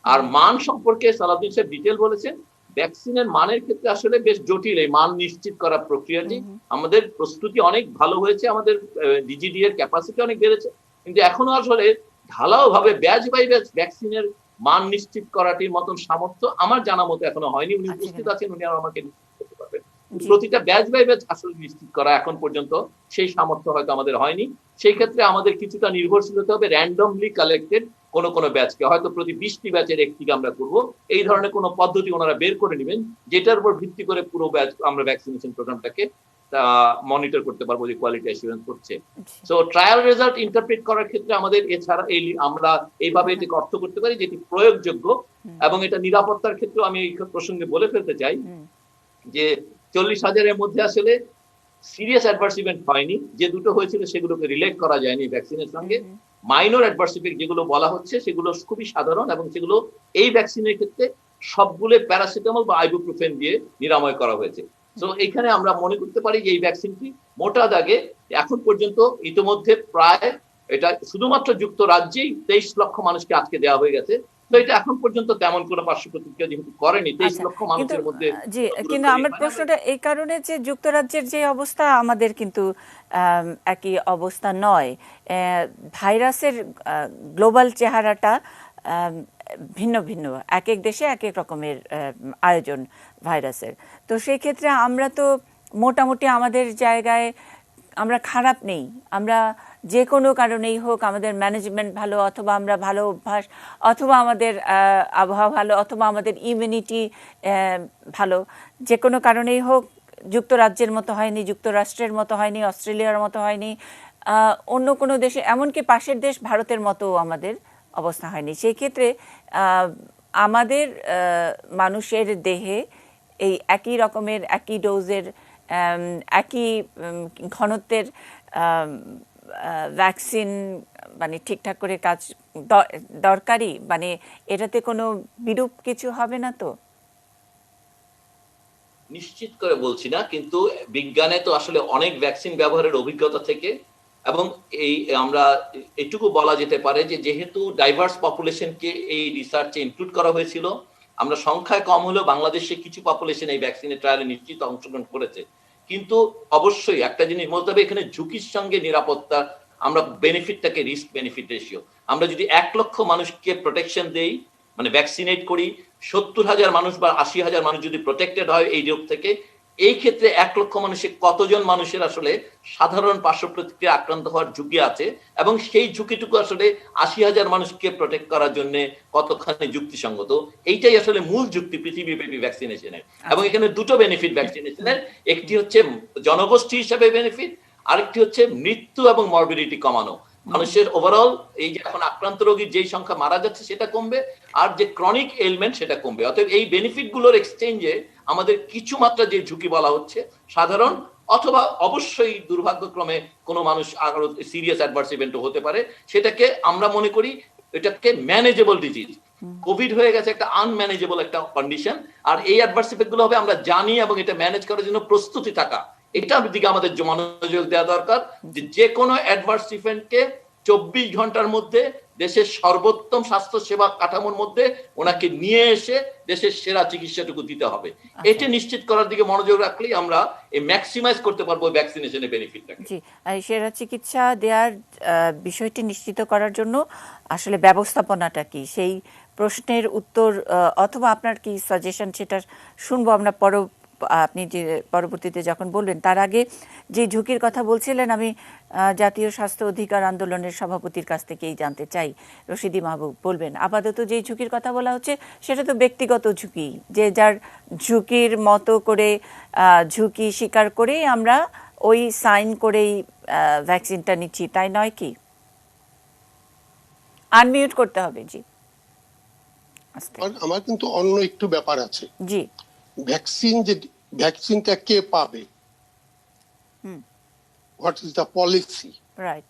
আর মান সম্পর্কে সালাউদ্দিন সাহেব ডিটেল বলেছেন। ভ্যাকসিনের মানের ক্ষেত্রে আসলে বেশ জটিল এই মান নিশ্চিত করার প্রক্রিয়াটি। আমাদের প্রস্তুতি অনেক ভালো হয়েছে, আমাদের ডিজিডি এর ক্যাপাসিটি অনেক বেড়েছে, কিন্তু এখনো আসলে ঢালাও ভাবে ব্যাচ বাই ব্যাচ ভ্যাকসিনের মান নিশ্চিত করাটির মতন সামর্থ্য আমার জানা মতো এখনো হয়নি। উনি উপস্থিত আছেন, উনি আমাকে নিশ্চিত করতে পারবেন। প্রতিটা ব্যাচ বাই ব্যাচ আসলে নিশ্চিত করা এখন পর্যন্ত সেই সামর্থ্য হয়তো আমাদের হয়নি। সেই ক্ষেত্রে আমাদের কিছুটা নির্ভরশীল হতে হবে র্যান্ডমলি কালেক্টেড কোন ব্যাচকে, হয়তো প্রতি 20টি ব্যাচের একটিকে আমরা করব, এই ধরনের কোন পদ্ধতি ওনারা বের করে নেবেন যেটার উপর ভিত্তি করে পুরো ব্যাচ আমরা ভ্যাকসিনেশন প্রোগ্রামটাকে মনিটর করতে পারবো যে কোয়ালিটি অ্যাসুরেন্স করছে। সো ট্রায়াল রেজাল্ট ইন্টারপ্রেট করার ক্ষেত্রে আমাদের এছাড়া আমরা এইভাবে এটাকে অর্থ করতে পারি যেটি প্রয়োগযোগ্য এবং এটা নিরাপত্তার ক্ষেত্রে আমি এই প্রসঙ্গে বলে ফেলতে চাই যে 40,000-এর মধ্যে আসলে সিরিয়াস অ্যাডভার্স ইভেন্ট হয়নি। যে দুটো হয়েছিল সেগুলোকে রিলেট করা যায়নি ভ্যাকসিনের সঙ্গে। মাইনর অ্যাডভার্স ইফেক্ট যেগুলো বলা হচ্ছে সেগুলো খুবই সাধারণ এবং সেগুলো এই ভ্যাকসিনের ক্ষেত্রে সবগুলো প্যারাসিটামল বা আইবুপ্রোফেন দিয়ে নিরাময় করা হয়েছে। তো এখানে আমরা মনে করতে পারি যে এই ভ্যাকসিনটি মোটা দাগে এখন পর্যন্ত ইতিমধ্যে প্রায় এটা শুধুমাত্র যুক্তরাজ্যেই 23 লক্ষ মানুষকে আজকে দেওয়া হয়ে গেছে। তো এটা এখন পর্যন্ত তেমন কোনো পার্শ্ব প্রতিক্রিয়া যেহেতু করেনি 23 লক্ষ মানুষের মধ্যে। জি, কিন্তু আমার প্রশ্নটা এই কারণে যে যুক্তরাজ্যের যে অবস্থা আমাদের কিন্তু একই অবস্থা নয়। ভাইরাসের গ্লোবাল চেহারাটা ভিন্ন ভিন্ন, এক এক দেশে এক এক রকমের আয়োজন ভাইরাসের। তো সেই ক্ষেত্রে আমরা তো মোটামুটি আমাদের জায়গায় আমরা খারাপ নেই। আমরা যে কোনো কারণেই হোক, আমাদের ম্যানেজমেন্ট ভালো, অথবা আমরা ভালো অভ্যাস, অথবা আমাদের আবহাওয়া ভালো, অথবা আমাদের ইমিউনিটি ভালো, যে কোনো কারণেই হোক যুক্তরাজ্যের মতো হয়নি, যুক্তরাষ্ট্রের মতো হয়নি, অস্ট্রেলিয়ার মতো হয়নি, অন্য কোনো দেশে, এমনকি পাশের দেশ ভারতের মতো আমাদের অবস্থা হয়নি। সেই ক্ষেত্রে আমাদের মানুষের দেহে এই একই রকমের, একই ডোজের, একই ঘনত্বের ভ্যাকসিন মানে ঠিকঠাক করে কাজ দরকারি, মানে এটাতে কোনো বিরূপ কিছু হবে না তো? নিশ্চিত করে বলছি না, কিন্তু বিজ্ঞানে তো আসলে অনেক ভ্যাকসিন ব্যবহারের অভিজ্ঞতা থেকে এবং এই আমরা এটুকু বলা যেতে পারে যে যেহেতু ডাইভার্স পপুলেশনকে এই রিসার্চে ইনক্লুড করা হয়েছিল, আমরা সংখ্যায় কম হলেও বাংলাদেশে কিছু পপুলেশন এই ভ্যাকসিনের ট্রায়ালে নিশ্চিত অংশগ্রহণ করেছে। কিন্তু অবশ্যই একটা জিনিস বলতে হবে, এখানে ঝুঁকির সঙ্গে নিরাপত্তা, আমরা বেনিফিটটাকে রিস্ক বেনিফিট রেশিও, আমরা যদি 1 লক্ষ মানুষকে প্রোটেকশন দেই, মানে ভ্যাকসিনেট করি, 70,000 মানুষ বা 80,000 মানুষ যদি প্রোটেক্টেড হয় এই রোগ থেকে, এই ক্ষেত্রে 1 লক্ষ মানুষে কতজন মানুষের আসলে সাধারণ পার্শ্ব প্রতিক্রিয়া আক্রান্ত হওয়ার ঝুঁকি আছে, এবং সেই ঝুঁকিটুকু আসলে 80,000 মানুষকে প্রোটেক্ট করার জন্য কতখানি যুক্তিসঙ্গত, এইটাই আসলে মূল যুক্তি পৃথিবীব্যাপী ভ্যাকসিনেশনের। এবং এখানে দুটো বেনিফিট ভ্যাকসিনেশনের, একটি হচ্ছে জনগোষ্ঠী হিসেবে বেনিফিট, আরেকটি হচ্ছে মৃত্যু এবং মরবিডিটি কমানো। মানুষের ওভারঅল এই যে এখন আক্রান্ত রোগীর যেই সংখ্যা মারা যাচ্ছে সেটা কমবে, আর যে ক্রনিক এলিমেন্ট সেটা কমবে। অতএব এই বেনিফিট গুলোর এক্সচেঞ্জে আমাদের কিছু মাত্রা যে ঝুঁকি বলা হচ্ছে সাধারণ অথবা অবশ্যই দুর্ভাগ্যক্রমে কোনো মানুষ আরো সিরিয়াস অ্যাডভার্স ইভেন্টও হতে পারে, সেটাকে আমরা মনে করি এটাকে ম্যানেজেবল ডিজিজ। কোভিড হয়ে গেছে একটা আনম্যানেজেবল একটা কন্ডিশন, আর এই অ্যাডভার্স ইফেক্ট গুলো হবে আমরা জানি, এবং এটা ম্যানেজ করার জন্য প্রস্তুতি থাকা, এটার দিকে আমাদের মনোযোগ দেওয়া দরকার। যে কোনো অ্যাডভার্স ইভেন্টকে 24 ঘন্টার মধ্যে দেশের সর্বোত্তম স্বাস্থ্য সেবা কাঠামোর মধ্যে ওনাকে নিয়ে এসে দেশের সেরা চিকিৎসাটুকু দিতে হবে। এটি নিশ্চিত করার দিকে মনোযোগ রাখলেই আমরা এই ম্যাক্সিমাইজ করতে পারবো ভ্যাকসিনেশনের বেনিফিটটাকে। জি, সেরা চিকিৎসা দেওয়ার বিষয়টি নিশ্চিত করার জন্য আসলে ব্যবস্থাপনাটা কি, সেই প্রশ্নের উত্তর অথবা আপনার কি সাজেশন সেটা শুনবো আমরা আপনি যে পরবর্তীতে যখন বলবেন। তার আগে যে ঝুঁকির কথা বলছিলেন, আমি জাতীয় স্বাস্থ্য অধিকার আন্দোলনের সভাপতির কাছ থেকেই জানতে চাই। রশিদি মাহবুব বলবেন, আপাতত যে ঝুঁকির কথা বলা হচ্ছে সেটা তো ব্যক্তিগত ঝুঁকি, যে যার ঝুঁকির মতো করে ঝুঁকি স্বীকার করেই আমরা ওই সাইন করেই ভ্যাকসিনটা নিচ্ছি, তাই নয় কি? আনমিউট করতে হবে। জি, আমার কিন্তু অন্য একটু ব্যাপার আছে। জি, ভ্যাকসিনটা কে পাবে, what is the policy? Right.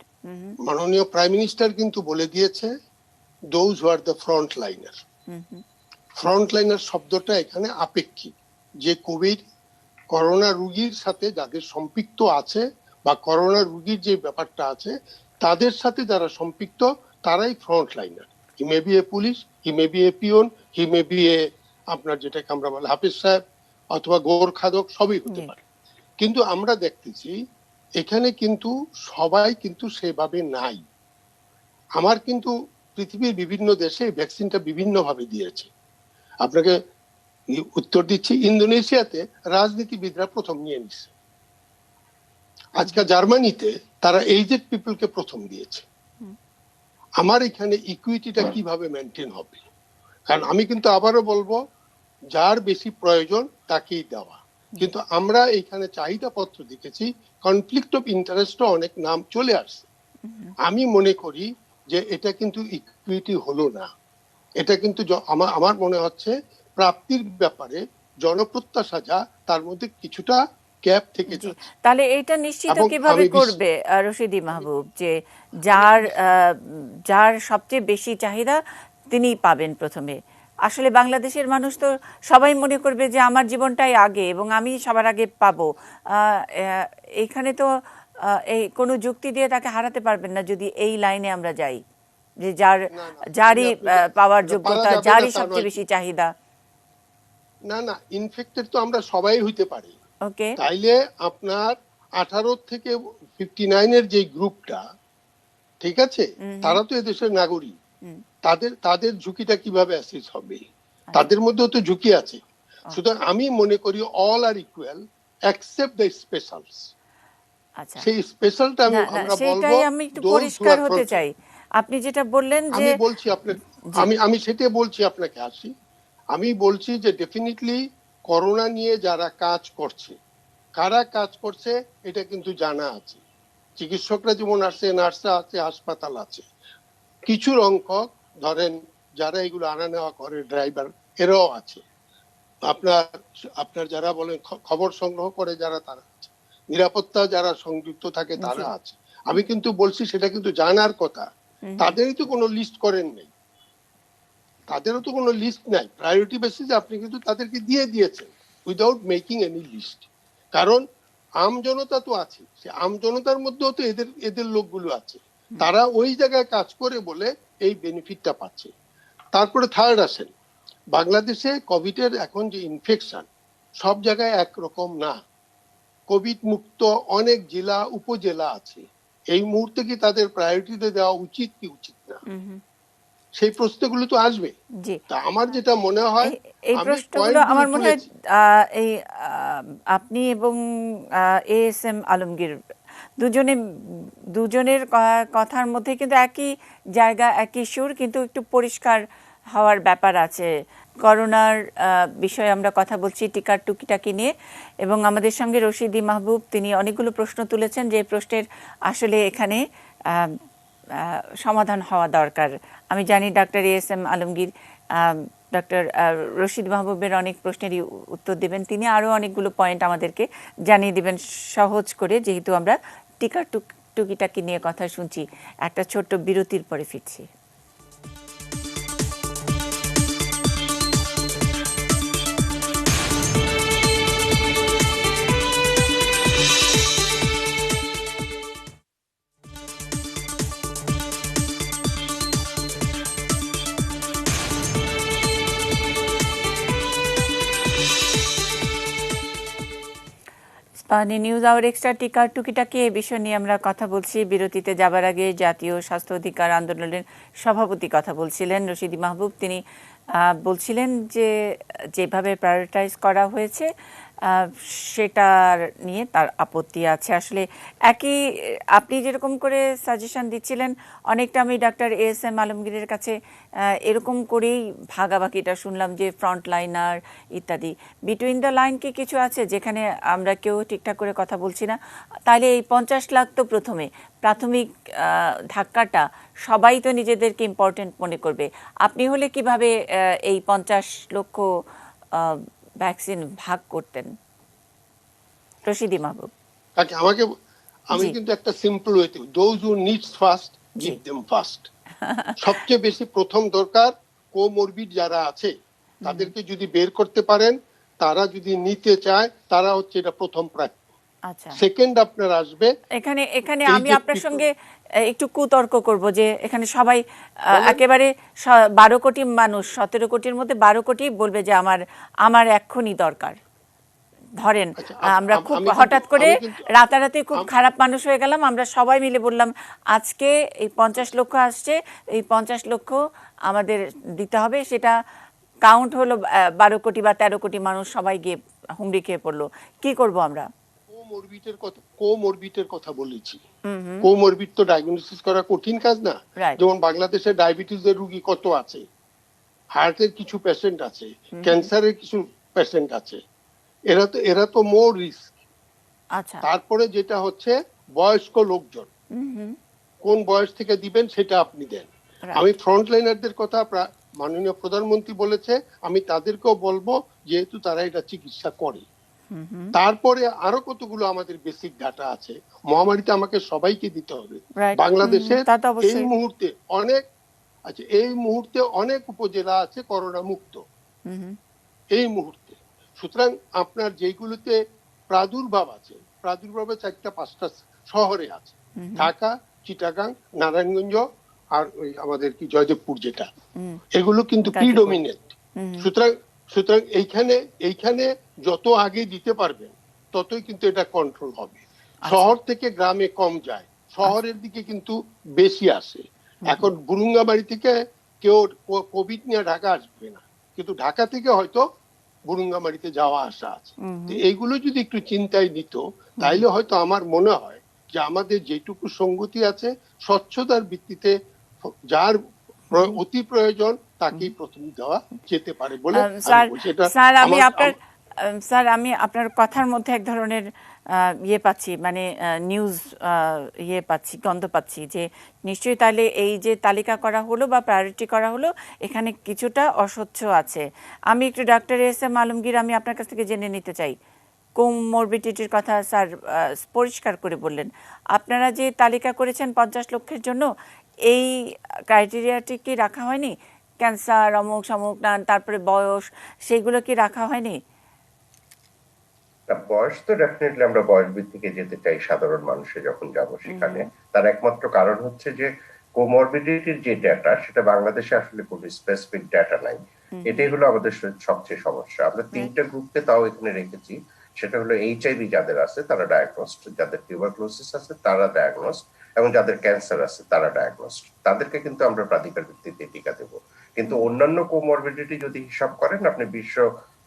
মাননীয় প্রাইম মিনিস্টার কিন্তু বলে দিয়েছে those who are the front liner. Front liner শব্দটা এখানে আপেক্ষিক, যে করোনা রোগীর সাথে যাদের সম্পৃক্ত আছে বা করোনা রোগীর যে ব্যাপারটা আছে তাদের সাথে যারা সম্পৃক্ত তারাই front liner. He may be a police, he may be a peon, he may be a আপনার যেটাকে আমরা বলি হাফিজ সাহেব অথবা গোরখাদক, সবই হতে পারে। কিন্তু আমরা দেখতেছি এখানে কিন্তু সবাই কিন্তু সেভাবে নাই। আমার কিন্তু পৃথিবীর বিভিন্ন দেশে ভ্যাকসিনটা বিভিন্ন ভাবে দিয়েছে। আপনাকে উত্তর দিচ্ছি, ইন্দোনেশিয়াতে রাজনীতিবিদরা প্রথম নিয়ে নিছে। আজকে জার্মানিতে তারা এইজেড পিপলকে প্রথম দিয়েছে। আমার এখানে ইকুইটিটা কিভাবে মেনটেন হবে? কারণ আমি কিন্তু আবারও বলবো, যার বেশি প্রয়োজন তাকেই দেওয়া। কিন্তু আমরা এখানে চাহিদা পত্র দেখেছি, কনফ্লিক্ট অফ ইন্টারেস্টও অনেক নাম চলে আসছে। আমি মনে করি যে এটা কিন্তু ইকুইটি হলো না। এটা কিন্তু আমার মনে হচ্ছে প্রাপ্তির ব্যাপারে জনপ্রত্যাশা যা, তার মধ্যে কিছুটা গ্যাপ থেকে যাচ্ছে। তাহলে এটা নিশ্চিত কিভাবে করবে রশিদি মাহবুব যে যার সবচেয়ে বেশি চাহিদা তিনিই পাবেন প্রথমে? আসলে বাংলাদেশের মানুষ তো সবাই মনে করবে যে আমার জীবনটাই আগে এবং আমি সবার আগে পাবো। এখানে তো এই কোনো যুক্তি দিয়ে তাকে হারাতে পারবেন না যদি এই লাইনে আমরা যাই, যে যারই পাওয়ার যোগ্যতা, যারই সবচেয়ে বেশি চাহিদা। না না, ইনফেক্টেড তো আমরা সবাই হইতে পারি। ওকে, তাইলে আপনার 18 থেকে 59 এর যে গ্রুপটা, ঠিক আছে, তারা তো এদেশের নাগরিক। তাদের ঝুঁকিটা কিভাবে অ্যাসেস হবে? তাদের মধ্যেও তো ঝুঁকি আছে। সুতরাং আমি মনে করি all are equal except the specials. আচ্ছা, সেই স্পেশালটা আমরা বলবো, সেটাই আমি একটু পরিষ্কার হতে চাই। আপনি যেটা বললেন যে আমি বলছি আপনাকে, আমি সেটাই বলছি আপনাকে। আমি বলছি যে ডেফিনেটলি করোনা নিয়ে যারা কাজ করছে, কারা কাজ করছে এটা কিন্তু জানা আছে। চিকিৎসকরা যেমন আছে, নার্সরা আছে, হাসপাতাল আছে। কিছু সংখ্যক ধরেন যারা এগুলো আনা নেওয়া করে, ড্রাইভার, এরাও আছে। আপনার যারা বলেন খবর সংগ্রহ করে যারা, তারা আছে। নিরাপত্তা যারা সংযুক্ত থাকে তারা আছে। আমি কিন্তু বলছি সেটা কিন্তু জানার কথা। তাদেরই তো কোনো লিস্ট করেন নাই, তাদেরও তো কোনো লিস্ট নাই। প্রায়োরিটি বেসিসে আপনি কিন্তু তাদেরকে দিয়ে দিয়েছেন উইদাউট মেকিং এনি লিস্ট। কারণ আমজনতা তো আছে, সে আমজনতার মধ্যেও তো এদের লোকগুলো আছে, তারা ওই জায়গায় কাজ করে বলে এই বেনিফিটটা পাচ্ছে। তারপরে থার্ড আসেন, বাংলাদেশে কোভিডের এখন যে ইনফেকশন সব জায়গায় একরকম না। কোভিড মুক্ত অনেক জেলা উপজেলা আছে। এই মুহূর্তে কি তাদের প্রায়োরিটিতে দেওয়া উচিত কি উচিত না? সেই প্রশ্নগুলো তো আসবে। তা আমার যেটা মনে হয়, এই প্রশ্নগুলো আমার মনে হয় এই আপনি এবং ASM আলমগীর দুজনের কথার মধ্যে কিন্তু একই জায়গা, একই সুর, কিন্তু একটু পরিষ্কার হওয়ার ব্যাপার আছে। করোনার বিষয়ে আমরা কথা বলছি, টিকার টুকিটাকি নিয়ে, এবং আমাদের সঙ্গে রশিদি মাহবুব, তিনি অনেকগুলো প্রশ্ন তুলেছেন যে প্রশ্নের আসলে এখানে সমাধান হওয়া দরকার। আমি জানি ডাক্তার ASM আলমগীর ডক্টর রশিদ মাহবুবের অনেক প্রশ্নেরই উত্তর দেবেন। তিনি আরও অনেকগুলো পয়েন্ট আমাদেরকে জানিয়ে দেবেন সহজ করে, যেহেতু আমরা টিকার টুকিটাকি নিয়ে কথা শুনছি। একটা ছোট্ট বিরতির পরে ফিরছি। নিউজ আওয়ার এক্সট্রা টিকার টুকিটাকি এই বিষয় নিয়ে আমরা কথা বলছি। বিরতিতে যাবার আগে জাতীয় স্বাস্থ্য অধিকার আন্দোলনের সভাপতি কথা বলছিলেন রশিদ মাহবুব। তিনি বলছিলেন যে যেভাবে প্রায়োরিটাইজ করা হয়েছে সেটার নিয়ে তার আপত্তি আছে। আসলে একই আপনি যেরকম করে সাজেশন দিচ্ছিলেন, অনেকটা আমি ডাক্তার ASM আলমগীরের কাছে এরকম করেই ভাগাভাগিটা শুনলাম যে ফ্রন্ট লাইনার ইত্যাদি। বিটুইন দ্য লাইন কি কিছু আছে যেখানে আমরা কেউ ঠিকঠাক করে কথা বলছি না? তাহলে এই 50 লাখ তো প্রথমে প্রাথমিক ধাক্কাটা সবাই তো নিজেদেরকে ইম্পর্টেন্ট মনে করবে। আপনি হলে কিভাবে এই 50 লক্ষ ভ্যাকসিন ভাগ করতেন? রশিদ মাহবুব। আমি কিন্তু একটা সিম্পল ওয়েতে, those who needs first give them first. সবচেয়ে বেশি প্রথম দরকার কোমরবিড যারা আছে তাদেরকে যদি বের করতে পারেন, তারা যদি নিতে চায়, তারা হচ্ছে এটা প্রথম প্রাপ্য। আচ্ছা, সেকেন্ড আপনার আসবে। এখানে আমি আপনার সঙ্গে একটু কুতর্ক করব যে এখানে সবাই একেবারে 12 কোটি মানুষ, 17 কোটির মধ্যে 12 কোটি বলবে যে আমার এক্ষুনি দরকার। ধরেন আমরা খুব হঠাৎ করে রাতারাতি খুব খারাপ মানুষ হয়ে গেলাম, আমরা সবাই মিলে বললাম আজকে এই 50 লক্ষ আসছে, এই 50 লক্ষ আমাদের দিতে হবে। সেটা কাউন্ট হলো 12 কোটি বা 13 কোটি মানুষ, সবাই গিয়ে হুমড়ি খেয়ে পড়লো। কি করব আমরা? কোমরবিডের কথা বলেছি। কোমরবিড তো ডায়াগনোসিস করা কঠিন কাজ না। যেমন বাংলাদেশে ডায়াবেটিসের রোগী কত আছে, হার্টের কিছু পেশেন্ট আছে, ক্যান্সারের কিছু পেশেন্ট আছে, এরা তো মোর রিস্ক। আচ্ছা, তারপরে যেটা হচ্ছে বয়স্ক লোকজন, কোন বয়স থেকে দিবেন সেটা আপনি দেন। আমি ফ্রন্টলাইনারদের কথা মাননীয় প্রধানমন্ত্রী বলেছে, আমি তাদেরকেও বলবো, যেহেতু তারা এটা চিকিৎসা করে। তারপরে আরো কতগুলো আমাদের বেসিক ডাটা আছে। মহামারীতে আমাকে সবাইকে দিতে হবে। বাংলাদেশে এই মুহূর্তে অনেক উপজেলা আছে করোনা মুক্ত এই মুহূর্তে। সুতরাং আপনার যেগুলোতে প্রাদুর্ভাব আছে, প্রাদুর্ভাবে 4-5টা শহরে আছে, ঢাকা, চিটাগাং, নারায়ণগঞ্জ আর ওই আমাদের কি জয়দেবপুর, যেটা এগুলো কিন্তু প্রিডোমিনেন্ট। সুতরাং এইখানে যত আগে দিতে পারবেন ততই কিন্তু এটা কন্ট্রোল হবে। শহর থেকে গ্রামে কম যায়, শহরের দিকে কিন্তু বেশি আসে। এখন বুরুঙ্গাবাড়ি থেকে কেউ কোভিড নিয়ে ঢাকা আসবে না, কিন্তু ঢাকা থেকে হয়তো বুরুঙ্গাবাড়িতে যাওয়া আসা আছে। এইগুলো যদি একটু চিন্তায় নিত, তাইলে হয়তো আমার মনে হয় যে আমাদের যেটুকু সঙ্গতি আছে, স্বচ্ছতার ভিত্তিতে যার অতি প্রয়োজন তাকেই প্রথম দেওয়া যেতে পারে বলে। স্যার, আমি আপনার কথার মধ্যে এক ধরনের পাচ্ছি, মানে নিউজ পাচ্ছি, গন্ধ পাচ্ছি যে নিশ্চয়ই তাহলে এই যে তালিকা করা হলো বা প্রায়োরিটি করা হলো, এখানে কিছুটা অস্বচ্ছ আছে। আমি একটু ডাক্তার ASM আলমগীর, আমি আপনার কাছ থেকে জেনে নিতে চাই। কোমরবিডিটির কথা স্যার পরিষ্কার করে বললেন। আপনারা যে তালিকা করেছেন 50 লক্ষের জন্য, এই ক্রাইটেরিয়াটি কি রাখা হয়নি? ক্যান্সার, অমুক সমুক, তারপরে বয়স, সেইগুলো কি রাখা হয়নি? বয়স তো ডেফিনেটলি আমরা বয়স ভিত্তিকে যেতে চাই সাধারণ মানুষে যখন যাব সেখানে। তার একমাত্র কারণ হচ্ছে যে কোমরবিডিটির যে ডাটা, সেটা বাংলাদেশে আসলে কোনো স্পেসিফিক ডাটা নাই। এটাই হলো আমাদের সবচেয়ে সমস্যা। আমরা 3টা গ্রুপকে তাও এখানে রেখেছি। সেটা হলো HIV যাদের আছে তারা ডায়াগনোসড, যাদের টিউবারকুলোসিস আছে তারা ডায়াগনোসড, এবং যাদের ক্যান্সার আছে তারা ডায়াগনোসড। তাদেরকে কিন্তু আমরা প্রাধিকার ভিত্তিতে টিকা দেবো। কিন্তু অন্যান্য কোমরবিডিটি যদি হিসাব করেন, আপনি বিশ্ব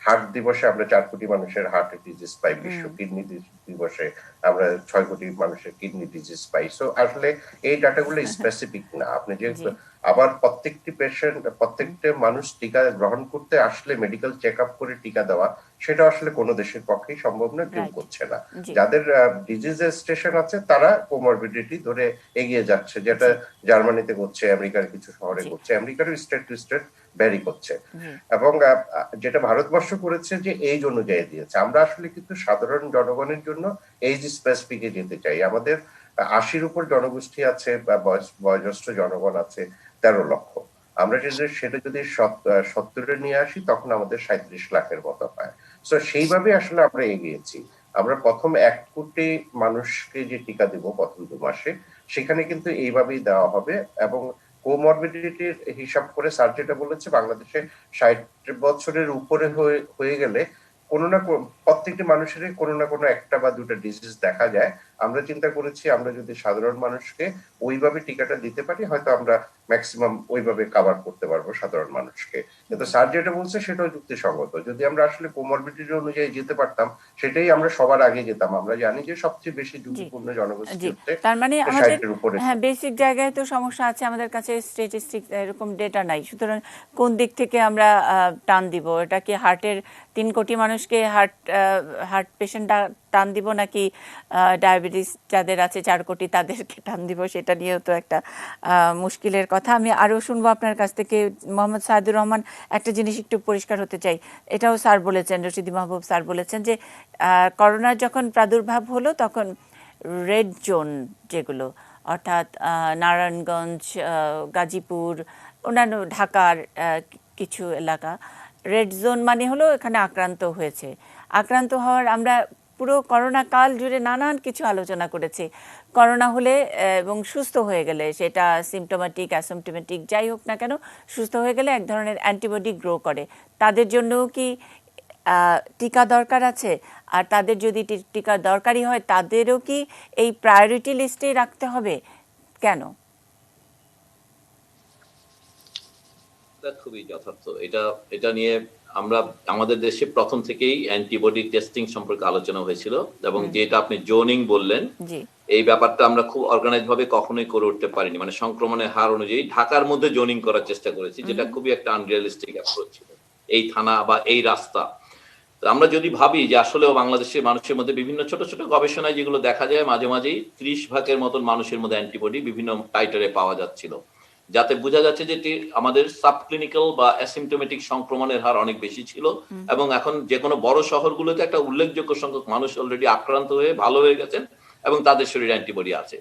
হার্ট দিবসে আমরা 4 কোটি মানুষের হার্ট ডিজিজ পাই, বিশ্ব কিডনি দিবসে আমরা 6 কোটি মানুষের কিডনি ডিজিজ পাই। সো আসলে এই ডাটাগুলো স্পেসিফিক না। আপনি যে আবার প্রত্যেকটা মানুষ টিকা গ্রহণ করতে আসলে মেডিকেল চেক আপ করে টিকা দেওয়া, সেটা আসলে কোনো দেশের পক্ষেই সম্ভব না, কেউ করছে না। যাদের ডিজিজের স্টেশন আছে তারা কোমরবিডিটি ধরে এগিয়ে যাচ্ছে, যেটা জার্মানিতে করছে, আমেরিকার কিছু শহরে করছে। আমেরিকারও স্টেট টু স্টেট ভ্যারি করছে। এবং যেটা ভারতবর্ষ করেছে যে এইজ অনুযায়ী দিয়েছে। আমরা আসলে কিন্তু সাধারণ জনগণের জন্য এইজ স্পেসিফিকে যেতে চাই। আমাদের 80-র উপর জনগোষ্ঠী আছে বা বয়োজ্যেষ্ঠ জনগণ আছে 13 লক্ষ। আমরা সেটা যদি 70-এ নিয়ে আসি তখন আমাদের 37 লাখের মতো হয়। তো সেইভাবে আসলে আমরা এগিয়েছি। আমরা প্রথম 1 কোটি মানুষকে যে টিকা দিব প্রথম 2 মাসে, সেখানে কিন্তু এইভাবেই দেওয়া হবে। এবং কোমরবিডিটির হিসাব করে স্যার যেটা বলেছে, বাংলাদেশে 60 বছরের উপরে হয়ে গেলে প্রত্যেকটি মানুষেরই কোনো না কোনো একটা বা দুটা ডিজিজ দেখা যায়। আমরা চিন্তা করেছি আমরা যদি সাধারণ মানুষকে ওইভাবে টিকাটা দিতে পারি, হয়তো আমরা ম্যাক্সিমাম ওইভাবে কভার করতে পারবো সাধারণ মানুষকে। কিন্তু স্যার যেটা বলছে সেটাও যুক্তিসঙ্গত। যদি আমরা আসলে কোমরবিডিটি অনুযায়ী যেতে পারতাম, সেটাই আমরা সবার আগে যেতাম। আমরা জানি যে সবচেয়ে বেশি ঝুঁকিপূর্ণ জনগোষ্ঠী হচ্ছে তার মানে আমাদের 60-এর উপরে। হ্যাঁ, বেসিক জায়গায় তো সমস্যা আছে, আমাদের কাছে স্ট্যাটিস্টিক্স এরকম ডেটা নাই। সুতরাং কোন দিক থেকে আমরা টান দিব? এটা কি হার্টের 3 কোটি মানুষকে হার্ট পেশেন্ট টান দিব, নাকি ডায়াবেটিস যাদের আছে 4 কোটি তাদেরকে টান দিব? সেটা নিয়েও তো একটা মুশকিলের কথা। আমি আরও শুনবো আপনার কাছ থেকে। মোহাম্মদ সাইদুর রহমান, একটা জিনিস একটু পরিষ্কার হতে চাই, এটাও স্যার বলেছেন, রশিদি মাহবুব স্যার বলেছেন যে করোনার যখন প্রাদুর্ভাব হলো তখন রেড জোন যেগুলো, অর্থাৎ নারায়ণগঞ্জ, গাজীপুর, অন্যান্য ঢাকার কিছু এলাকা, রেড জোন মানে হলো এখানে আক্রান্ত হয়েছে। আক্রান্ত হওয়ার আমরা পুরো করোনা কাল জুড়ে নানান কিছু আলোচনা করেছি। করোনা হলে এবং সুস্থ হয়ে গেলে, সেটা সিমটোমেটিক অ্যাসিমটোমেটিক যাই হোক না কেন, সুস্থ হয়ে গেলে এক ধরনের অ্যান্টিবডি গ্রো করে। তাদের জন্যও কি টিকা দরকার আছে? আর তাদের যদি টিকা দরকারি হয়, তাদেরও কি এই প্রায়োরিটি লিস্টে রাখতে হবে? কেন? খুবই যথার্থ। এটা নিয়ে আমরা আমাদের দেশে প্রথম থেকেই অ্যান্টিবডি টেস্টিং সম্পর্কে আলোচনা হয়েছিল, এবং যেটা আপনি জোনিং বললেন, এই ব্যাপারটা আমরা খুব অর্গানাইজ ভাবে কখনোই করে উঠতে পারিনি। মানে সংক্রমণের হার অনুযায়ী ঢাকার মধ্যে জোনিং করার চেষ্টা করেছি, যেটা খুবই একটা আনরিয়ালিস্টিক অ্যাপ্রোচ ছিল। এই থানা বা এই রাস্তা, আমরা যদি ভাবি যে আসলেও বাংলাদেশের মানুষের মধ্যে বিভিন্ন ছোট ছোট গবেষণায় যেগুলো দেখা যায়, মাঝে মাঝেই 30% মতন মানুষের মধ্যে অ্যান্টিবডি বিভিন্ন টাইটারে পাওয়া যাচ্ছিল, যাতে বোঝা যাচ্ছে যে আমাদের সাবক্লিনিক্যাল বা অ্যাসিমটোমেটিক সংক্রমণের হার অনেক বেশি ছিল। এবং এখন যে কোনো বড় শহরগুলোতে একটা উল্লেখযোগ্য সংখ্যক মানুষ অলরেডি আক্রান্ত হয়ে ভালো হয়ে গেছেন এবং তাদের শরীরে অ্যান্টিবডি আছে।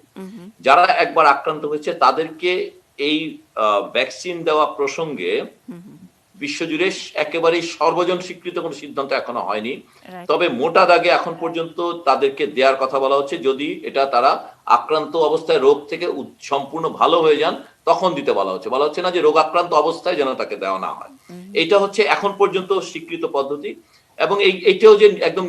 যারা একবার আক্রান্ত হয়েছে তাদেরকে এই ভ্যাকসিন দেওয়া প্রসঙ্গে বিশ্বজুড়ে একেবারেই সর্বজন স্বীকৃত কোনো সিদ্ধান্ত এখনো হয়নি। তবে মোটা দাগে এখন পর্যন্ত তাদেরকে দেওয়ার কথা বলা হচ্ছে, যদি এটা তারা আক্রান্ত অবস্থায় রোগ থেকে সম্পূর্ণ ভালো হয়ে যান তখন দিতে বলা হচ্ছে না যে রোগ আক্রান্ত অবস্থায় যেন তাকে দেওয়া না হয়। এটা হচ্ছে এখন পর্যন্ত স্বীকৃত পদ্ধতি। এবং এইটাও যে একদম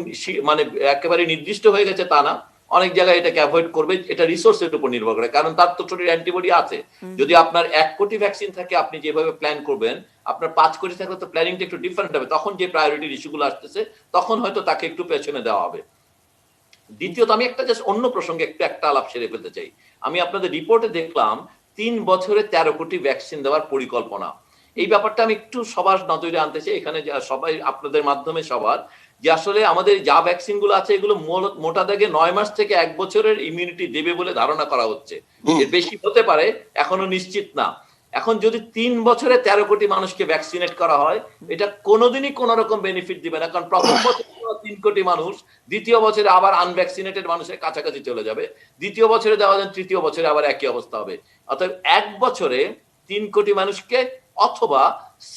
মানে একেবারে নির্দিষ্ট হয়ে গেছে তা না, অনেক জায়গায় এটাকে অ্যাভয়েড করবে। এটা রিসোর্সের উপর নির্ভর করে, কারণ তার তো শরীরে অ্যান্টিবডি আছে। যদি আপনার 1 কোটি ভ্যাকসিন থাকে, আপনি যেভাবে প্ল্যান করবেন, আপনার 5 কোটি থাকলে তো প্ল্যানিংটা একটু ডিফারেন্ট হবে। তখন যে প্রায়োরিটি ইস্যুগুলো আসতেছে, তখন হয়তো তাকে একটু পেছনে দেওয়া হবে। দ্বিতীয়ত, আমি একটা জাস্ট অন্য প্রসঙ্গে একটা আলাপ সেরে ফেলতে চাই। আমি আপনাদের রিপোর্টে দেখলাম 3 বছরে 13 কোটি ভ্যাকসিন দেওয়ার পরিকল্পনা। এই ব্যাপারটা আমি একটু সবার নজরে আনতে চাই, এখানে সবাই আপনাদের মাধ্যমে সবার, যে আসলে আমাদের যা ভ্যাকসিন গুলো আছে এগুলো মোটা দাগে 9 মাস থেকে 1 বছরের ইমিউনিটি দেবে বলে ধারণা করা হচ্ছে। এর বেশি হতে পারে, এখনো নিশ্চিত না। এখন যদি 3 বছরে 13 কোটি মানুষকে ভ্যাকসিনেট করা হয়, এটা কোনোদিনই কোন রকম বেনিফিট দিবে না। কারণ প্রথম বছর 3 কোটি মানুষ, দ্বিতীয় বছরে আবার আনভ্যাকসিনেটেড মানুষের কাছাকাছি চলে যাবে, দ্বিতীয় বছরে দেওয়া যান, তৃতীয় বছরে আবার একই অবস্থা হবে। অর্থাৎ 1 বছরে 3 কোটি মানুষকে, অথবা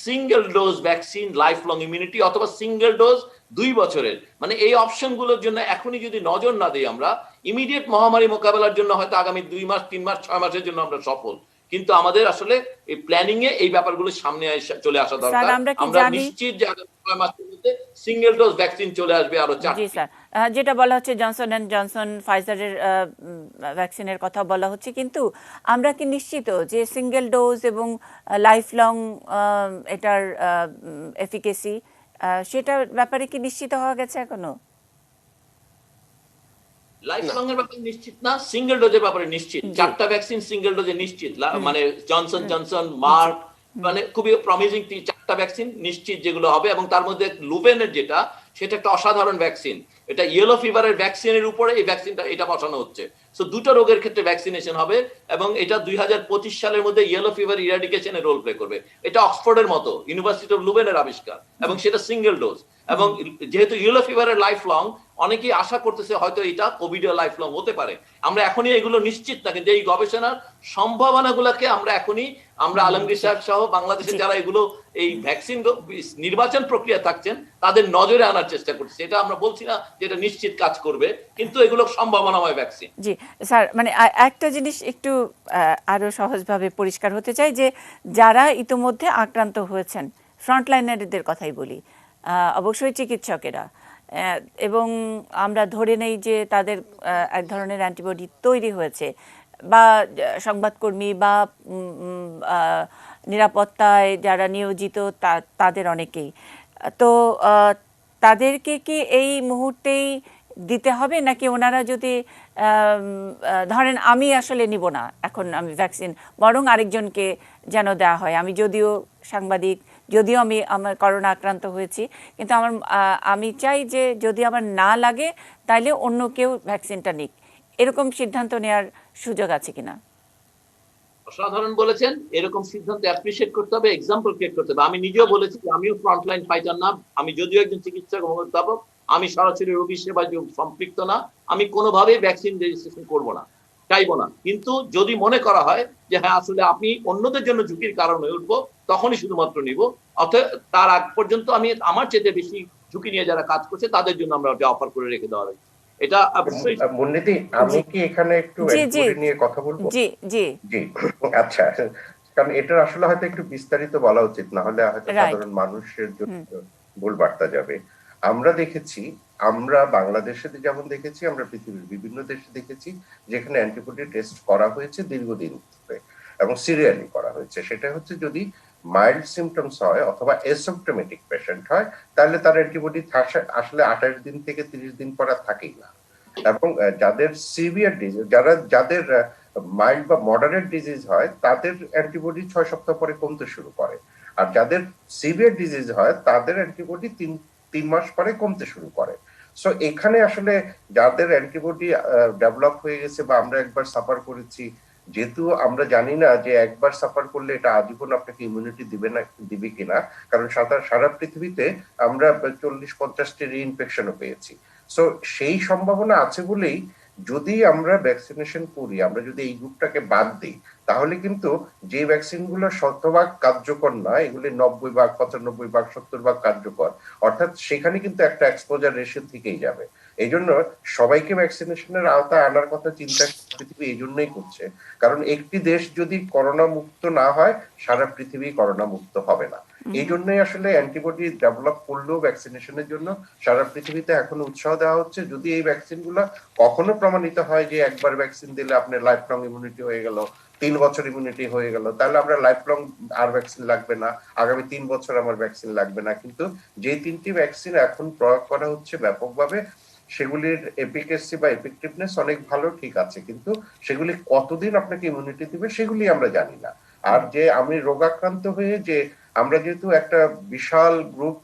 single dose vaccine life long immunity, অথবা সিঙ্গেল ডোজ 2 বছরের, মানে এই অপশনগুলোর জন্য এখনই যদি নজর না দিই, আমরা ইমিডিয়েট মহামারী মোকাবেলার জন্য হয়তো আগামী 2 মাস, 3 মাস, 6 মাসের জন্য আমরা সফল। কিন্তু আমাদের আসলে এই প্ল্যানিং এ এই ব্যাপারগুলো সামনে চলে আসা দরকার। আমরা নিশ্চিত যে আগামী 6 মাসের মধ্যে সিঙ্গেল ডোজ ভ্যাকসিন চলে আসবে আরো 4। জি স্যার, যেটা বলা হচ্ছে জনসন এন্ড জনসন, ফাইজারের ভ্যাকসিনের কথা বলা হচ্ছে, কিন্তু আমরা কি নিশ্চিত যে সিঙ্গেল ডোজ এবং লাইফ লং এটার এফিকেসি, সেটার ব্যাপারে কি নিশ্চিত হওয়া গেছে এখনো? লাইফ লং এর ব্যাপারে নিশ্চিত না, সিঙ্গেল ডোজের ব্যাপারে নিশ্চিত। 4টা ভ্যাকসিন সিঙ্গেল ডোজে নিশ্চিত, মানে জনসন জনসন, মার্ক, মানে খুবই প্রমিজিং 4টা ভ্যাকসিন নিশ্চিত যেগুলো হবে। এবং তার মধ্যে লুভেনের যেটা, সেটা একটা অসাধারণ ভ্যাকসিন। এটা ইয়েলো ফিভারের ভ্যাকসিনের উপরে এই ভ্যাকসিনটা এটা বসানো হচ্ছে। সো দুটো রোগের ক্ষেত্রে ভ্যাকসিনেশন হবে এবং এটা 2025 সালের মধ্যে ইয়েলো ফিভার ইরাডিকেশনে রোল প্লে করবে। এটা অক্সফোর্ডের মতো ইউনিভার্সিটি অফ লুবেনের আবিষ্কার এবং সেটা সিঙ্গেল ডোজ। এবং যেহেতু ইয়েলো ফিভারের লাইফ লং, অনেকেই আশা করতেছে হয়তো এটা কোভিডের লাইফ লং হতে পারে। আমরা এখনই এগুলো নিশ্চিত না, কিন্তু এই গবেষণার সম্ভাবনাগুলোকে আমরা আলমগীর সাহেব সহ বাংলাদেশে যারা এগুলো এই ভ্যাকসিন নির্বাচন প্রক্রিয়া থাকছেন তাদের নজরে আনার চেষ্টা করছে। এটা আমরা বলছি না যে এটা নিশ্চিত কাজ করবে, কিন্তু এগুলো সম্ভাবনাময় ভ্যাকসিন। জি স্যার, মানে একটা জিনিস একটু আরো সহজভাবে পরিষ্কার হতে চাই যে যারা ইতোমধ্যে আক্রান্ত হয়েছেন, ফ্রন্টলাইনারদের কথাই বলি, অবশ্যই চিকিৎসকেরা, এবং আমরা ধরে নেই যে তাদের এক ধরনের অ্যান্টিবডি তৈরি হয়েছে, বা সংবাদকর্মী বা নিরাপত্তায় যারা নিয়োজিত তাদের অনেকেই, তো তাদেরকে কি এই মুহূর্তেই দিতে হবে, নাকি ওনারা যদি ধরেন আমি আসলে নিব না এখন আমি ভ্যাকসিন, বরং আরেকজনকে যেন দেওয়া হয়, আমি যদিও সাংবাদিক, যদিও আমার করোনা আক্রান্ত হয়েছি, কিন্তু আমি চাই যে যদি আমার না লাগে তাহলে অন্য কেউ ভ্যাকসিনটা নিক, এরকম সিদ্ধান্ত নেওয়ার সুযোগ আছে কিনা? অসাধারণ বলেছেন, এরকম সিদ্ধান্ত অ্যাপ্রিশিয়েট করতে হবে, এক্সাম্পল ক্রিয়েট করতে হবে। আমি নিজেও বলেছি আমিও ফ্রন্টলাইন ফাইটার না, আমি যদিও একজন চিকিৎসক অধ্যাপক, আমি সরাসরি রোগী সেবায় সম্পৃক্ত না, আমি কোনোভাবেই ভ্যাকসিন রেজিস্ট্রেশন করবো না, চাইবো না। কিন্তু যদি মনে করা হয় যে হ্যাঁ আসলে আপনি অন্যদের জন্য ঝুঁকির কারণ হয়ে উঠবো, তখনই শুধুমাত্র নিব। অর্থাৎ তার আগ পর্যন্ত আমি আমার চেয়ে বেশি ঝুঁকি নিয়ে যারা কাজ করছে তাদের জন্য আমরা ওটা অফার করে রেখে দেওয়া হয়েছে। এটা অবশ্যই। মূলনীতি, আমি কি এখানে একটু নিয়ে কথা বলবো? জি জি জি, আচ্ছা, কারণ এটা আসলে হয়তো একটু বিস্তারিত বলা উচিত, না হলে হয়তো সাধারণ মানুষের জন্য ভুল বার্তা যাবে। আমরা দেখেছি, আমরা বাংলাদেশে যেমন দেখেছি, আমরা পৃথিবীর বিভিন্ন দেশে দেখেছি যেখানে অ্যান্টিবডি টেস্ট করা হয়েছে দীর্ঘদিন ধরে এবং সিরিয়ালি করা হয়েছে। সেটা হচ্ছে যদি মাইল্ড সিমটমস হয় অথবা অ্যাসিম্পটোমেটিক পেশেন্ট হয়, তাহলে তার অ্যান্টিবডি আসলে 28 দিন থেকে 30 দিন পর থাকেই না। এবং যাদের সিভিয়ার ডিজিজ, যাদের মাইল্ড বা মডারেট ডিজিজ হয়, তাদের অ্যান্টিবডি 6 সপ্তাহ পরে কমতে শুরু করে। আর যাদের সিভিয়ার ডিজিজ হয় তাদের অ্যান্টিবডি 3 মাস পরে কমতে শুরু করে। সো এখানে আসলে যাদের অ্যান্টিবডি ডেভেলপ হয়ে গেছে বা আমরা একবার সাফার করেছি, যেহেতু আমরা জানি না যে একবার সাফার করলে এটা আজীবন আপনাকে ইমিউনিটি দিবে কিনা, কারণ সারা পৃথিবীতে আমরা 40-50টি রিইনফেকশনও পেয়েছি। সো সেই সম্ভাবনা আছে বলেই যদি আমরা ভ্যাকসিনেশন করি, আমরা যদি এই গ্রুপটাকে বাদ দিই, তাহলে কিন্তু যে ভ্যাকসিন গুলো শতভাগ কার্যকর নয়, এগুলি 90 ভাগ, 95 ভাগ, 70 ভাগ কার্যকর, অর্থাৎ সেখানে কিন্তু একটা এক্সপোজার রেশিও থেকেই যাবে। এই জন্য সবাইকে ভ্যাকসিনেশনের আওতায় আনার কথা চিন্তা পৃথিবী এই জন্যই করছে, কারণ একটি দেশ যদি করোনা মুক্ত না হয়, সারা পৃথিবী করোনা মুক্ত হবে না। এই জন্যই আসলে অ্যান্টিবডি ডেভেলপ করলেও ভ্যাকসিনেশনের জন্য সারা পৃথিবীতে এখনো উৎসাহ দেওয়া হচ্ছে। যদি এই ভ্যাকসিন গুলো কখনো প্রমাণিত হয় যে একবার ভ্যাকসিন দিলে আপনার লাইফ লং ইমিউনিটি হয়ে গেল, 3 বছর ইমিউনিটি হয়ে গেল, তাহলে আমরা লাইফ লং আর ভ্যাকসিন লাগবে না, আগামী 3 বছর আমার ভ্যাকসিন লাগবে না। কিন্তু যে 3টি ভ্যাকসিন এখন প্রয়োগ করা হচ্ছে ব্যাপকভাবে, সেগুলির এফিকাসি বা এফেক্টিভনেস অনেক ভালো, ঠিক আছে, কিন্তু সেগুলি কতদিন আপনাকে ইমিউনিটি দিবে সেগুলি আমরা জানি না। আর যে আমি রোগাক্রান্ত হয়ে যে আমরা যেহেতু একটা বিশাল গ্রুপ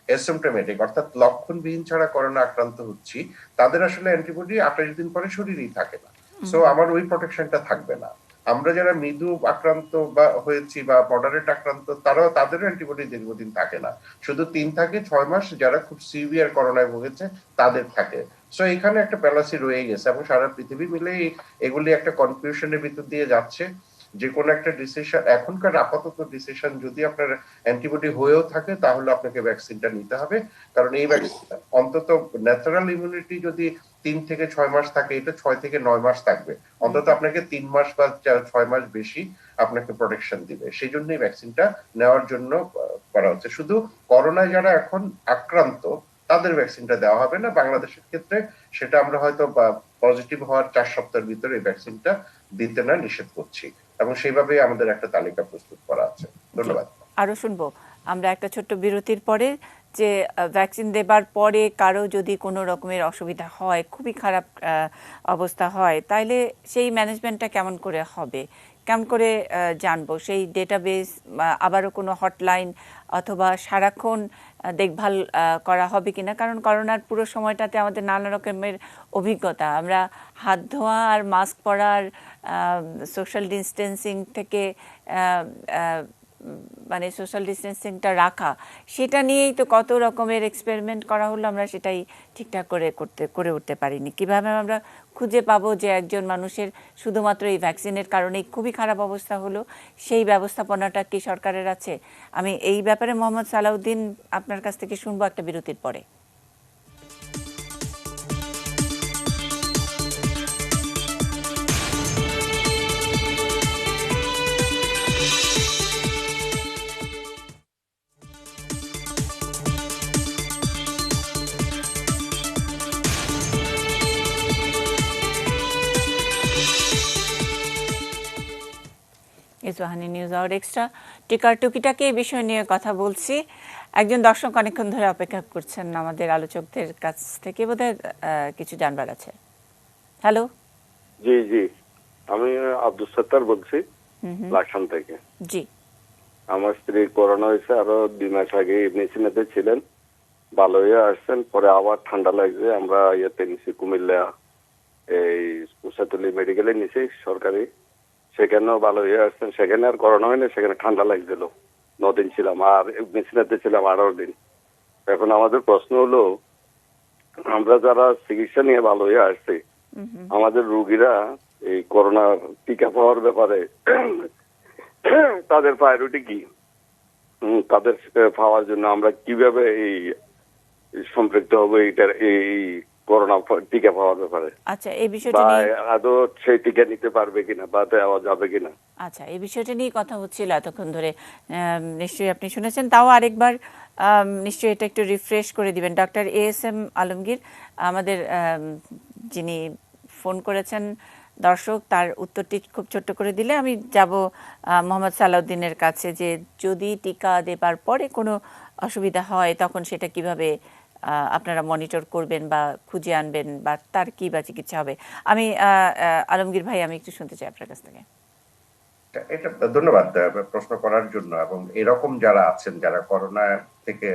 অ্যাসিম্পটোমেটিক অর্থাৎ লক্ষণবিহীন ছাড়া করোনা আক্রান্ত হচ্ছি, তাদের আসলে অ্যান্টিবডি 28 দিন পরে শরীরেই থাকে না। সো আমার ওই প্রোটেকশনটা থাকবে না। আমরা যারা মৃদু আক্রান্ত বা হয়েছি বা মডারেট আক্রান্ত, তাদেরও অ্যান্টিবডি দীর্ঘদিন থাকে না, শুধু 3 থেকে 6 মাস যারা খুব সিভিয়ার করোনায় ভুগেছে তাদের থাকে। সো এখানে একটা প্যালাসি রয়ে গেছে এবং সারা পৃথিবী মিলে এগুলি একটা কনফিউশনের ভিতর দিয়ে যাচ্ছে। যে কোনো একটা ডিসিশন, এখনকার আপাতত ডিসিশন, যদি আপনার অ্যান্টিবডি হয়েও থাকে তাহলে আপনাকে ভ্যাকসিনটা নিতে হবে, কারণ এই ভ্যাকসিন অন্তত ন্যাচারাল ইমিউনিটি যদি 3 থেকে 6 মাস থাকে, এটা 6 থেকে 9 মাস থাকবে, অন্তত আপনাকে 3 মাস বা 6 মাস বেশি আপনাকে প্রোটেকশন দিবে। সেই জন্য এই ভ্যাকসিনটা নেওয়ার জন্য করা হচ্ছে। শুধু করোনায় যারা এখন আক্রান্ত তাদের ভ্যাকসিনটা দেওয়া হবে না। বাংলাদেশের ক্ষেত্রে সেটা আমরা হয়তো পজিটিভ হওয়ার 4 সপ্তাহের ভিতরে এই ভ্যাকসিনটা দিতে না নিষেধ করছি, এবং সেইভাবে আমাদের একটা তালিকা প্রস্তুত করা আছে। ধন্যবাদ। আরো শুনবো আমরা একটা ছোট্ট বিরতির পরে, যে ভ্যাকসিন দেবার পরে কারো যদি কোনো রকমের অসুবিধা হয়, খুবই খারাপ অবস্থা হয়, তাইলে সেই ম্যানেজমেন্টটা কেমন করে হবে, কেমন করে জানবো? সেই ডেটাবেস, আবারও কোনো হটলাইন অথবা সারাক্ষণ দেখভাল করা হবে কিনা, কারণ করোনার পুরো সময়টাতে আমাদের নানা রকমের অভিজ্ঞতা, আমরা হাত ধোয়া আর মাস্ক পরা আর সোশ্যাল ডিস্টেন্সিং থেকে মানে সোশ্যাল ডিস্টেন্সিংটা রাখা, সেটা নিয়েই তো কত রকমের এক্সপেরিমেন্ট করা হলো, আমরা সেটাই ঠিকঠাক করে উঠতে পারিনি। কিভাবে আমরা খুঁজে পাবো যে একজন মানুষের শুধুমাত্র এই ভ্যাকসিনের কারণেই খুবই খারাপ অবস্থা হলো, সেই ব্যবস্থাপনাটা কি সরকারের আছে? আমি এই ব্যাপারে মোহাম্মদ সালাউদ্দিন আপনার কাছ থেকে শুনবো একটা বিরতির পরে। ইসবাহানি নিউজ আওয়ার এক্সট্রা টিকার টুকিটাকি এই বিষয় নিয়ে কথা বলছি। একজন দর্শক অনেকক্ষণ ধরে অপেক্ষা করছেন আমাদের আলোচকদের কাছ থেকে, বোধহয় কিছু জানবার আছে। হ্যালো, জি জি, আমি আব্দুল সত্তার বলছি লাকসাম থেকে। জি, আমার স্ত্রী করোনা হয়েছে আরো 2 মাস আগে, মেডিসিনেতে ছিলেন, ভালো হয়ে আসছেন, পরে আবার ঠান্ডা লাগছে। আমরা ইয়েতে নিছি কুমিল্লা এই কুসাতলি মেডিকেলে নিছি সরকারি, সেখানেও ভালো হয়ে আসছেন। সেখানে আর করোনা হয়নি, সেখানে ঠান্ডা লাগছিল। 9 দিন ছিলাম, আর মেডিসিনেতে ছিলাম 18 দিন। এখন আমাদের প্রশ্ন হলো, আমরা যারা চিকিৎসা নিয়ে ভালো হয়ে আসছি, আমাদের রোগীরা এই করোনার টিকা পাওয়ার ব্যাপারে তাদের প্রায়োরিটি কি? তাদের পাওয়ার জন্য আমরা কিভাবে এই সম্পৃক্ত হবো এইটার এই করোনা টিকা পাওয়ার ব্যাপারে? আচ্ছা, এই বিষয়টা নিয়ে আদৌ সেই টিকা নিতে পারবে কিনা বা দেওয়া যাবে কিনা? আচ্ছা, এই বিষয়টা নিয়ে কথা হচ্ছিল এতক্ষণ ধরে, নিশ্চয়ই আপনি শুনেছেন। তাও আরেকবার নিশ্চয়ই এটা একটু রিফ্রেশ করে দিবেন। ডক্টর ASM আলমগীর আমাদের যিনি ফোন করেছেন দর্শক, তার উত্তরটি খুব ছোট্ট করে দিলে আমি যাব মোহাম্মদ সালাউদ্দিনের কাছে, যে যদি টিকা দেবার পরে কোনো অসুবিধা হয় তখন সেটা কিভাবে আপনারা মনিটর করবেন বা খুঁজে আনবেন, বা তার কি বা চিকিৎসা হবে। আমি আলমগীর ভাই, আমি একটু শুনতে চাই আপনার কাছ থেকে। এটা ধন্যবাদ প্রশ্ন করার জন্য। এবং এরকম যারা আছেন, যারা করোনা থেকে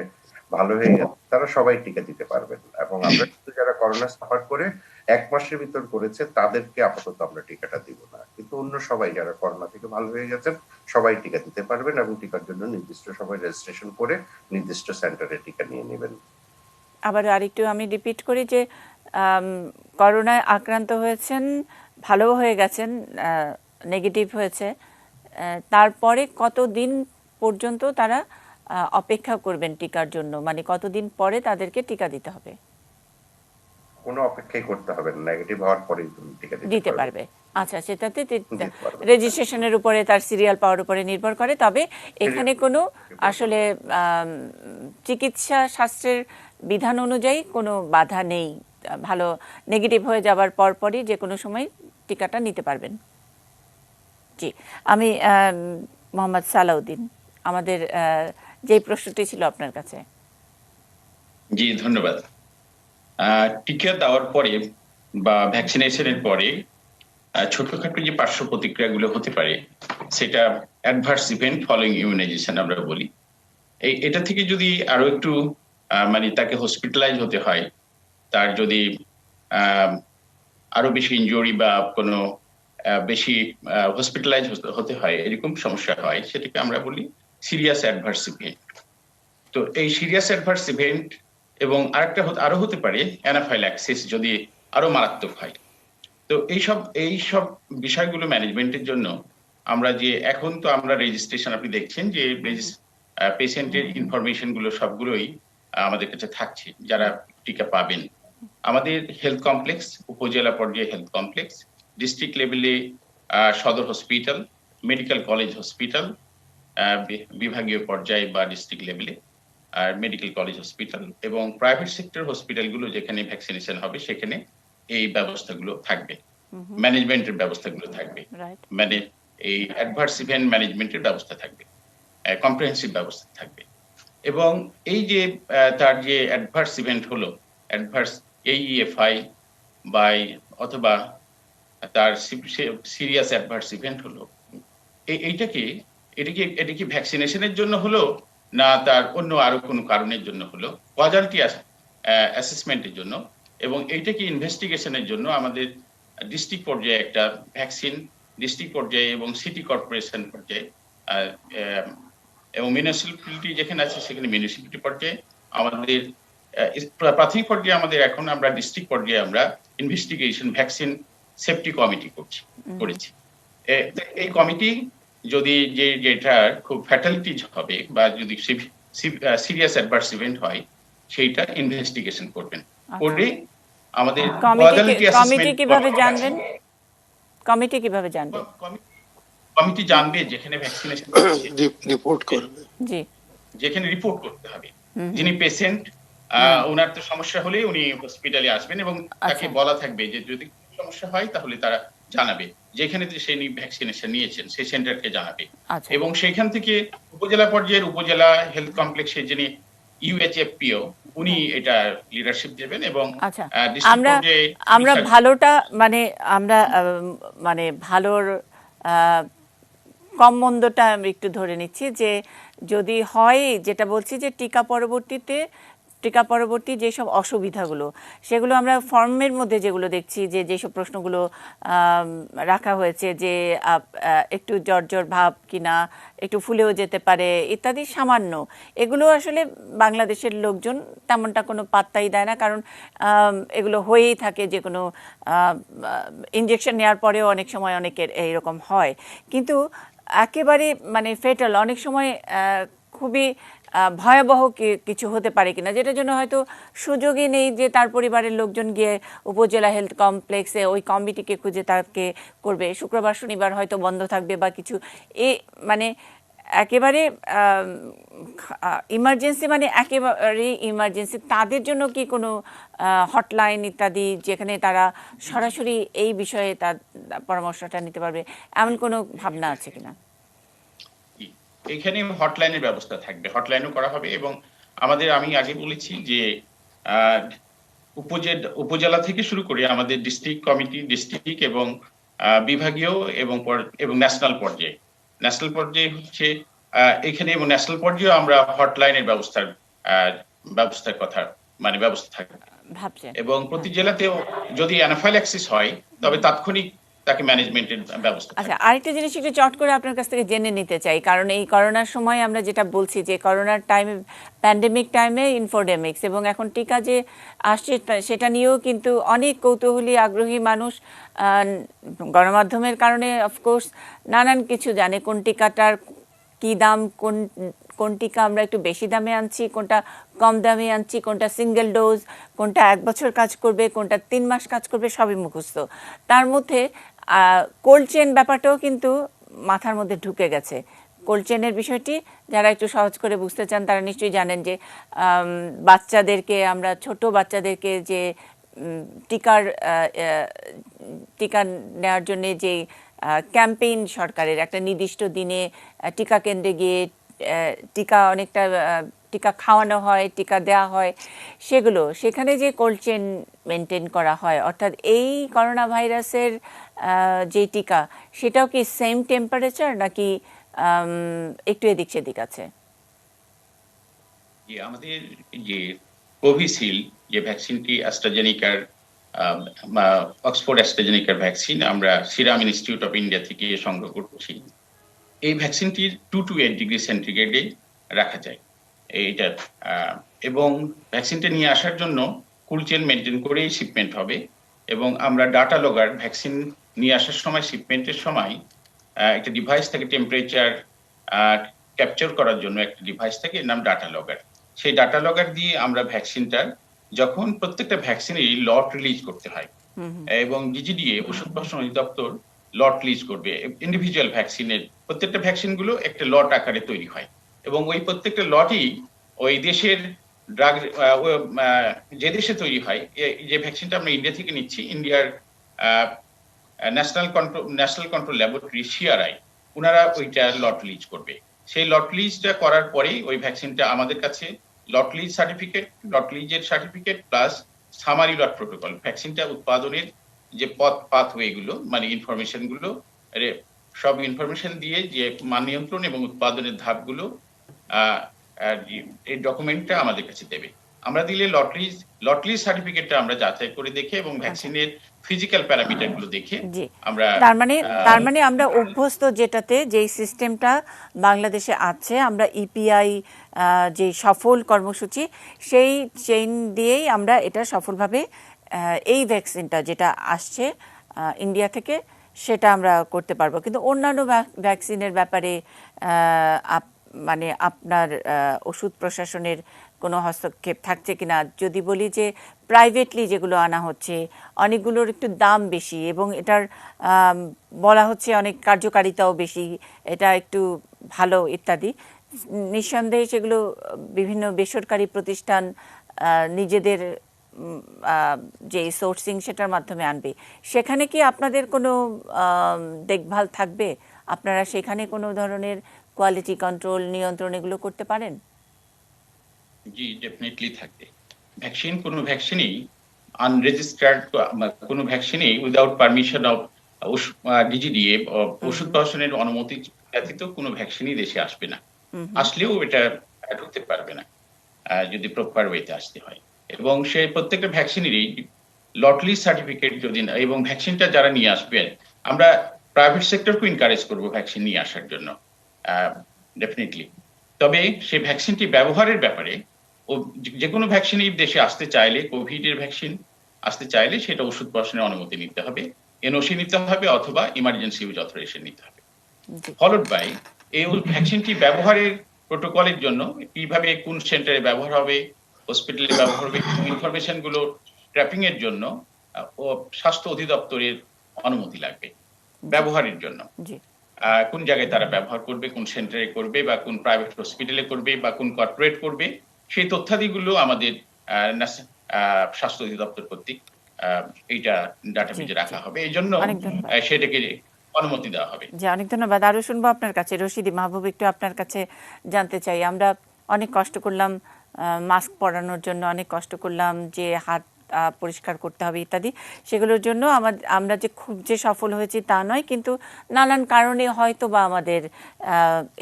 ভালো হয়ে গেছে, তারা সবাই টিকা দিতে পারবেন। এবং আমরা কিন্তু যারা করোনা সাফার করে 1 মাসের ভিতর করেছে, তাদেরকে আপাতত আমরা টিকাটা দিব না। কিন্তু অন্য সবাই যারা করোনা থেকে ভালো হয়ে গেছেন, সবাই টিকা দিতে পারবেন এবং টিকার জন্য নির্দিষ্ট সময় রেজিস্ট্রেশন করে নির্দিষ্ট সেন্টারে টিকা নিয়ে নেবেন। আবার আরেকটু আমি রিপিট করি যে করোনায় আক্রান্ত হয়েছেন, ভালো হয়ে গেছেন, নেগেটিভ হয়েছে, তারপরে কতদিন পর্যন্ত তারা অপেক্ষা করবেন টিকার জন্য? মানে কতদিন পরে তাদেরকে টিকা দিতে হবে? কোনো অপেক্ষাই করতে হবে না, নেগেটিভ হওয়ার পরেই টিকা দিতে পারবে। আচ্ছা, সেটাতে রেজিস্ট্রেশনের উপরে, তার সিরিয়াল পাওয়ার উপরে নির্ভর করে। তবে এখানে কোনো আসলে চিকিৎসা শাস্ত্রের বিধান অনুযায়ী কোনো বাধা নেই। ভালো নেগেটিভ হয়ে যাবার পরপরই যে কোনো সময় টিকাটা নিতে পারবেন। জি, আমি মোহাম্মদ সালাউদ্দিন, আমাদের যে প্রশ্নটি ছিল আপনার কাছে। জি, ধন্যবাদ। টিকা দেওয়ার পরে বা ভ্যাকসিনেশনের পরে ছোটখাটো যে পার্শ্ব প্রতিক্রিয়াগুলো হতে পারে, সেটা অ্যাডভার্স ইভেন্ট ফলোইং ইমিউনাইজেশন আমরা বলি। এটা থেকে যদি আরো একটু মানে তাকে হসপিটালাইজ হতে হয়, তার যদি আরো বেশি ইনজুরি বা কোনো বেশি হসপিটালাইজ হতে হয়, এরকম সমস্যা হয়, সেটাকে আমরা বলি সিরিয়াস অ্যাডভার্স ইভেন্ট। তো এই সিরিয়াস অ্যাডভার্স ইভেন্ট এবং আরো হতে পারে অ্যানাফাইল্যাক্সিস, যদি আরো মারাত্মক হয়। তো এইসব বিষয়গুলো ম্যানেজমেন্টের জন্য আমরা যে এখন তো আমরা রেজিস্ট্রেশন, আপনি দেখছেন যে পেশেন্টের ইনফরমেশন গুলো সবগুলোই আমাদের কাছে থাকছে, যারা টিকা পাবেন। আমাদের হেলথ কমপ্লেক্স, উপজেলা পর্যায়ে হেলথ কমপ্লেক্স, ডিস্ট্রিক্ট লেভেলে সদর হসপিটাল, মেডিকেল কলেজ হসপিটাল, বিভাগীয় পর্যায়ে বা ডিস্ট্রিক্ট লেভেলে আর মেডিকেল কলেজ হসপিটাল, এবং প্রাইভেট সেক্টর হসপিটালগুলো যেখানে ভ্যাকসিনেশন হবে, সেখানে এই ব্যবস্থাগুলো থাকবে, ম্যানেজমেন্টের ব্যবস্থাগুলো থাকবে, মানে এই অ্যাডভার্স ইভেন্ট ম্যানেজমেন্টের ব্যবস্থা থাকবে, কম্প্রিহেন্সিভ ব্যবস্থা থাকবে। এবং এই যে তার যে অ্যাডভার্স ইভেন্ট হলো, অ্যাডভার্স AEFI বা অথবা তার সিরিয়াস অ্যাডভার্স ইভেন্ট হলো, এটা কি ভ্যাকসিনেশনের জন্য হলো না তার অন্য আরো কোনো কারণের জন্য হলো, কজালিটি অ্যাসেসমেন্টের জন্য, এবং এইটাকে ইনভেস্টিগেশনের জন্য আমাদের ডিস্ট্রিক্ট পর্যায়ে একটা ভ্যাকসিন, ডিস্ট্রিক্ট পর্যায়ে এবং সিটি কর্পোরেশন পর্যায়ে এবং মিউনিসিপ্যালিটি যেখানে আছে সেখানে মিউনিসিপ্যালিটি পর্যায়ে আমাদের প্রাথমিক পর্যায়ে আমাদের এখন আমরা ডিস্ট্রিক্ট পর্যায়ে আমরা ইনভেস্টিগেশন ভ্যাকসিন সেফটি কমিটি করেছি। এই কমিটি যদি যেটা খুব ফ্যাটালিটিজ হবে বা যদি সিরিয়াস অ্যাডভার্স ইভেন্ট হয় সেইটা ইনভেস্টিগেশন করবেন, করে আমাদের কমিটি কিভাবে জানবেন? কমিটি কিভাবে জানবে? কমিটি জানবে যেখানে ভ্যাকসিনেশন রিপোর্ট করবে, জি, যেখানে রিপোর্ট করতে হবে। যিনি পেশেন্ট ওনার তো সমস্যা হলে উনি হসপিটালে আসবেন এবং তাকে বলা থাকবে যে যদি সমস্যা হয় তাহলে তারা জানাবে, যেখানে তিনি ভ্যাকসিনেশন নিয়েছেন সেই সেন্টারকে জানাবে। এবং সেইখান থেকে উপজেলা পর্যায়ের উপজেলা হেলথ কমপ্লেক্সের যিনি ইউএইচএফপিও উনি এটা লিডারশিপ দেবেন এবং আমরা ভালোটা মানে ভালোর কম মন্দটা আমি একটু ধরে নিচ্ছি, যে যদি হয় যেটা বলছি যে টিকা পরবর্তী যেসব অসুবিধাগুলো সেগুলো আমরা ফর্মের মধ্যে যেগুলো দেখছি, যেসব প্রশ্নগুলো রাখা হয়েছে, যে একটু জ্বর ভাব কিনা, একটু ফুলেও যেতে পারে ইত্যাদি সামান্য, এগুলো আসলে বাংলাদেশের লোকজন তেমনটা কোনো পাত্তাই দেয় না, কারণ এগুলো হয়েই থাকে। যে কোনো ইনজেকশন নেওয়ার পরেও অনেক সময় অনেকের এইরকম হয়, কিন্তু একেবারে মানে ফেটাল অনেক সময় খুবই ভয়াবহ কিছু হতে পারে কিনা, যেটার জন্য হয়তো সুযোগই নেই যে তার পরিবারের লোকজন গিয়ে উপজেলা হেলথ কমপ্লেক্সে ওই কমিটিকে খুঁজে তাকে করবে। শুক্রবার শনিবার হয়তো বন্ধ থাকবে বা কিছু, মানে একেবারে ইমার্জেন্সি, মানে একেবারে ইমার্জেন্সি, তাদের জন্য কি কোনো হটলাইন ইত্যাদি যেখানে তারা সরাসরি এই বিষয়ে তার পরামর্শটা নিতে পারবে, এমন কোনো ভাবনা আছে কিনা? এখানে হটলাইনের ব্যবস্থা থাকবে, হটলাইনও করা হবে। এবং আমাদের আমি আগে বলেছি যে উপজেলা থেকে শুরু করে আমাদের ডিস্ট্রিক্ট কমিটি, ডিস্ট্রিক্ট এবং বিভাগীয় এবং ন্যাশনাল পর্যায়ে হচ্ছে এখানে, এবং ন্যাশনাল পর্যায়ে আমরা হটলাইনের ব্যবস্থার কথা মানে ব্যবস্থা থাকবে ভাবছেন। এবং প্রতি জেলাতেও যদি অ্যানাফাইল্যাক্সিস হয় তবে তাৎক্ষণিক তাকে ম্যানেজমেন্টের ব্যবস্থা। আচ্ছা, আরেকটা জিনিস একটু চট করে আপনার কাছ থেকে জেনে নিতে চাই, কারণ এই করোনার সময় আমরা যেটা বলছি যে করোনার টাইমে, প্যান্ডেমিক টাইমে ইনফোডেমিক্স, এবং এখন টিকা যে আসছে সেটা নিয়েও কিন্তু অনেক কৌতূহলী আগ্রহী মানুষ গণমাধ্যমের কারণে অফকোর্স নানান কিছু জানে, কোন টিকাটার কি দাম, কোন টিকা আমরা একটু বেশি দামে আনছি, কোনটা কম দামে আনছি, কোনটা সিঙ্গেল ডোজ, কোনটা 1 বছর কাজ করবে, কোনটা 3 মাস কাজ করবে, সবই মুখস্থ। তার মধ্যে কোল্ড চেন ব্যাপারটাও কিন্তু মাথার মধ্যে ঢুকে গেছে। কোল্ড চেনের বিষয়টি যারা একটু সহজ করে বুঝতে চান তারা নিশ্চয়ই জানেন যে বাচ্চাদেরকে, আমরা ছোট বাচ্চাদেরকে যে টিকা নেওয়ার জন্য যে ক্যাম্পেইন সরকারের, একটা নির্দিষ্ট দিনে টিকা কেন্দ্রে গিয়ে টিকা খাওয়ানো হয়, টিকা দেওয়া হয়, সেখানে যে কোল্ড চেন মেনটেন করা হয়, অর্থাৎ এই করোনা ভাইরাসের যে টিকা সেটাও কি সেম টেম্পারেচার নাকি একটু এদিক সেদিক আছে? আমাদের যে কোভিশিল্ড যে ভ্যাকসিনটি অ্যাস্ট্রাজেনিকার, অক্সফোর্ড অ্যাস্ট্রাজেনিকার ভ্যাকসিন আমরা সিরাম ইনস্টিটিউট অফ ইন্ডিয়া থেকে সংগ্রহ করছি। এই ভ্যাকসিনটির 2 to 8 ডিগ্রি সেন্টিগ্রেডে রাখা যায় এইটা, এবং ভ্যাকসিনটা নিয়ে আসার জন্য কোল্ড চেন মেনটেন করেই শিপমেন্ট হবে। এবং আমরা ডাটা লগার, ভ্যাকসিন নিয়ে আসার সময়, শিপমেন্টের সময় একটা ডিভাইস থাকে টেম্পারেচার ক্যাপচার করার জন্য, একটা ডিভাইস থাকে, এর নাম ডাটা লগার। সেই ডাটা লগার দিয়ে আমরা ভ্যাকসিনটার, যখন প্রত্যেকটা ভ্যাকসিনেরই লট রিলিজ করতে হয় এবং ডিজিডিএ ওষুধ প্রশাসন অধিদপ্তর লট রিলিজ করবে ইন্ডিভিজুয়াল ভ্যাকসিনের, প্রত্যেকটা ভ্যাকসিনগুলো একটা লট আকারে তৈরি হয় এবং ওই প্রত্যেকটা লটই ওই দেশের ড্রাগ, যে দেশে তৈরি হয়, যে ভ্যাকসিনটা আমরা ইন্ডিয়া থেকে নিচ্ছি, ইন্ডিয়ার ন্যাশনাল কন্ট্রোল ল্যাবরেটরি সিআরআই, ওনারা ওইটা লট রিলিজ করবে। সেই লট রিলিজটা করার পরেই ওই ভ্যাকসিনটা আমাদের কাছে লট রিলিজের সার্টিফিকেট প্লাস সামারি লট প্রোটোকল, ভ্যাকসিনটা উৎপাদনের যে পাথওয়ে গুলো, মানে ইনফরমেশন গুলো, সব ইনফরমেশন দিয়ে যে মান নিয়ন্ত্রণ এবং উৎপাদনের ধাপগুলো এই ডকুমেন্টটা আমাদের কাছে দেবে। আমরা দিলে লটারি সার্টিফিকেটটা আমরা যাচাই করে দেখে এবং ভ্যাকসিনের ফিজিক্যাল প্যারামিটার গুলো দেখে জি, আমরা তার মানে আমরা অভ্যস্ত যেটাতে, যেই সিস্টেমটা বাংলাদেশে আছে, আমরা ইপিআই যে সফল কর্মসূচি, সেই চেইন দিয়েই আমরা এটা সফলভাবে এই ভ্যাকসিনটা যেটা আসছে ইন্ডিয়া থেকে সেটা আমরা করতে পারবো। কিন্তু অন্যান্য ভ্যাকসিনের ব্যাপারে মানে আপনার ওষুধ প্রশাসনের কোনো হস্তক্ষেপ থাকছে কিনা? যদি বলি যে প্রাইভেটলি যেগুলো আনা হচ্ছে অনেকগুলোর একটু দাম বেশি এবং এটার বলা হচ্ছে অনেক কার্যকারিতাও বেশি, এটা একটু ভালো ইত্যাদি, নিঃসন্দেহে সেগুলো বিভিন্ন বেসরকারি প্রতিষ্ঠান নিজেদের যে সোর্সিং সেটার মাধ্যমে আনবে। সেখানে কি আপনাদের কোনো দেখভাল থাকবে? আপনারা সেখানে কোনো ধরনের কোয়ালিটি কন্ট্রোল, নিয়ন্ত্রণ এগুলো করতে পারেন? জি, ডেফিনেটলি থাকবে। কোনো ভ্যাকসিনই আনরেজিস্টার্ড, কোনো ভ্যাকসিনই উইদাউট পারমিশন অফ ডিজিডিএ ওষুধ প্রশাসনের অনুমতি ব্যতীত কোনো ভ্যাকসিনই দেশে আসবে না। আসলেও এটা ঢুকতে পারবে না যদি প্রপার ওয়েতে আসতে হয়। এবং সেই প্রত্যেকটা ভ্যাকসিনেরই লটারি সার্টিফিকেট যদি না, এবং ভ্যাকসিনটা যারা নিয়ে আসবেন, আমরা প্রাইভেট সেক্টরকে এনকারেজ করবো ভ্যাকসিন নিয়ে আসার জন্য ডেফিনেটলি। তবে সেই ভ্যাকসিনটি ব্যবহারের ব্যাপারে যে কোনো ভ্যাকসিনই দেশে আসতে চাইলে, কোভিড এর ভ্যাকসিন আসতে চাইলে সেটা ওষুধ প্রশাসনের অনুমতি নিতে হবে, এনওসি নিতে হবে অথবা ইমার্জেন্সি ইউজ অথরাইজেশন নিতে হবে। ফলোড বাই এই ভ্যাকসিনটি ব্যবহারের প্রোটোকলের জন্য কিভাবে কোন সেন্টারে ব্যবহার হবে, হসপিটালে ব্যবহার হবে, ইনফরমেশন গুলো ট্র্যাপিং এর জন্য স্বাস্থ্য অধিদপ্তরের অনুমতি লাগবে ব্যবহারের জন্য। কোন জায়গায় তারা ব্যবহার করবে, কোন সেন্টারে করবে, বা কোন প্রাইভেট হসপিটালে করবে, বা কোন কর্পোরেট করবে, সেই তথ্যাদিগুলো আমাদের স্বাস্থ্য অধিদপ্তর কর্তৃক এইটা ডাটাবেজে রাখা হবে। এই জন্য সেটাকে অনুমতি দেওয়া হবে। জি, অনেক ধন্যবাদ। আরো শুনবো আপনার কাছে। রশিদি মাহবুব, একটু আপনার কাছে জানতে চাই, আমরা অনেক কষ্ট করলাম মাস্ক পরানোর জন্য, অনেক কষ্ট করলাম যে হাত পরিষ্কার করতে হবে ইত্যাদি, সেগুলোর জন্য আমরা যে খুব যে সফল হয়েছি তা নয়, কিন্তু নানান কারণে হয়তো বা আমাদের